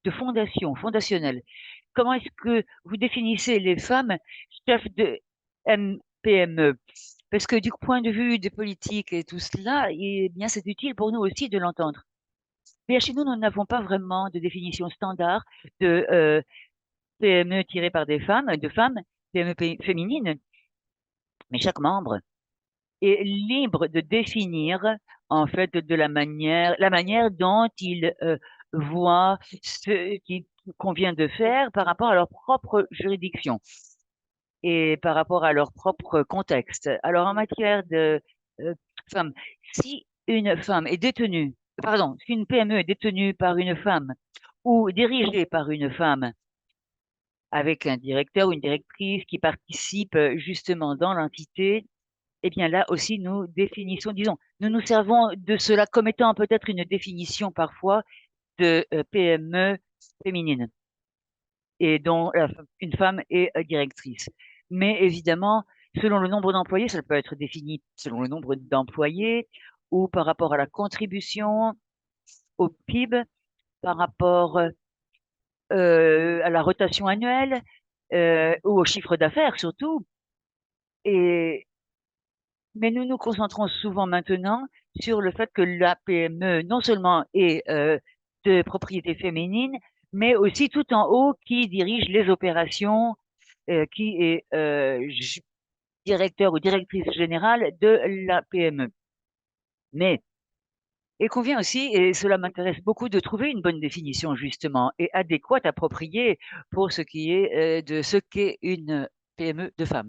de fondation, fondationnelle. Comment est-ce que vous définissez les femmes chefs de PME? Parce que du point de vue des politiques et tout cela, eh bien, c'est utile pour nous aussi de l'entendre. Mais chez nous, nous n'avons pas vraiment de définition standard de PME tirée par des femmes, de femmes, PME féminines, mais chaque membre est libre de définir en fait de la manière dont il voit ce qu'il convient de faire par rapport à leur propre juridiction et par rapport à leur propre contexte. Alors en matière de euh, femmes, si une femme est détenue, pardon, si une PME est détenue par une femme ou dirigée par une femme avec un directeur ou une directrice qui participe justement dans l'entité, eh bien là aussi, nous définissons, disons, nous nous servons de cela comme étant peut-être une définition parfois de PME féminine et dont une femme est directrice. Mais évidemment, selon le nombre d'employés, ça peut être défini selon le nombre d'employés ou par rapport à la contribution au PIB, par rapport à la rotation annuelle ou au chiffre d'affaires surtout. Et Mais nous nous concentrons souvent maintenant sur le fait que la PME non seulement est de propriété féminine, mais aussi tout en haut qui dirige les opérations, qui est directeur ou directrice générale de la PME. Mais il convient aussi, et cela m'intéresse beaucoup, de trouver une bonne définition justement et adéquate, appropriée pour ce qui est de ce qu'est une PME de femmes.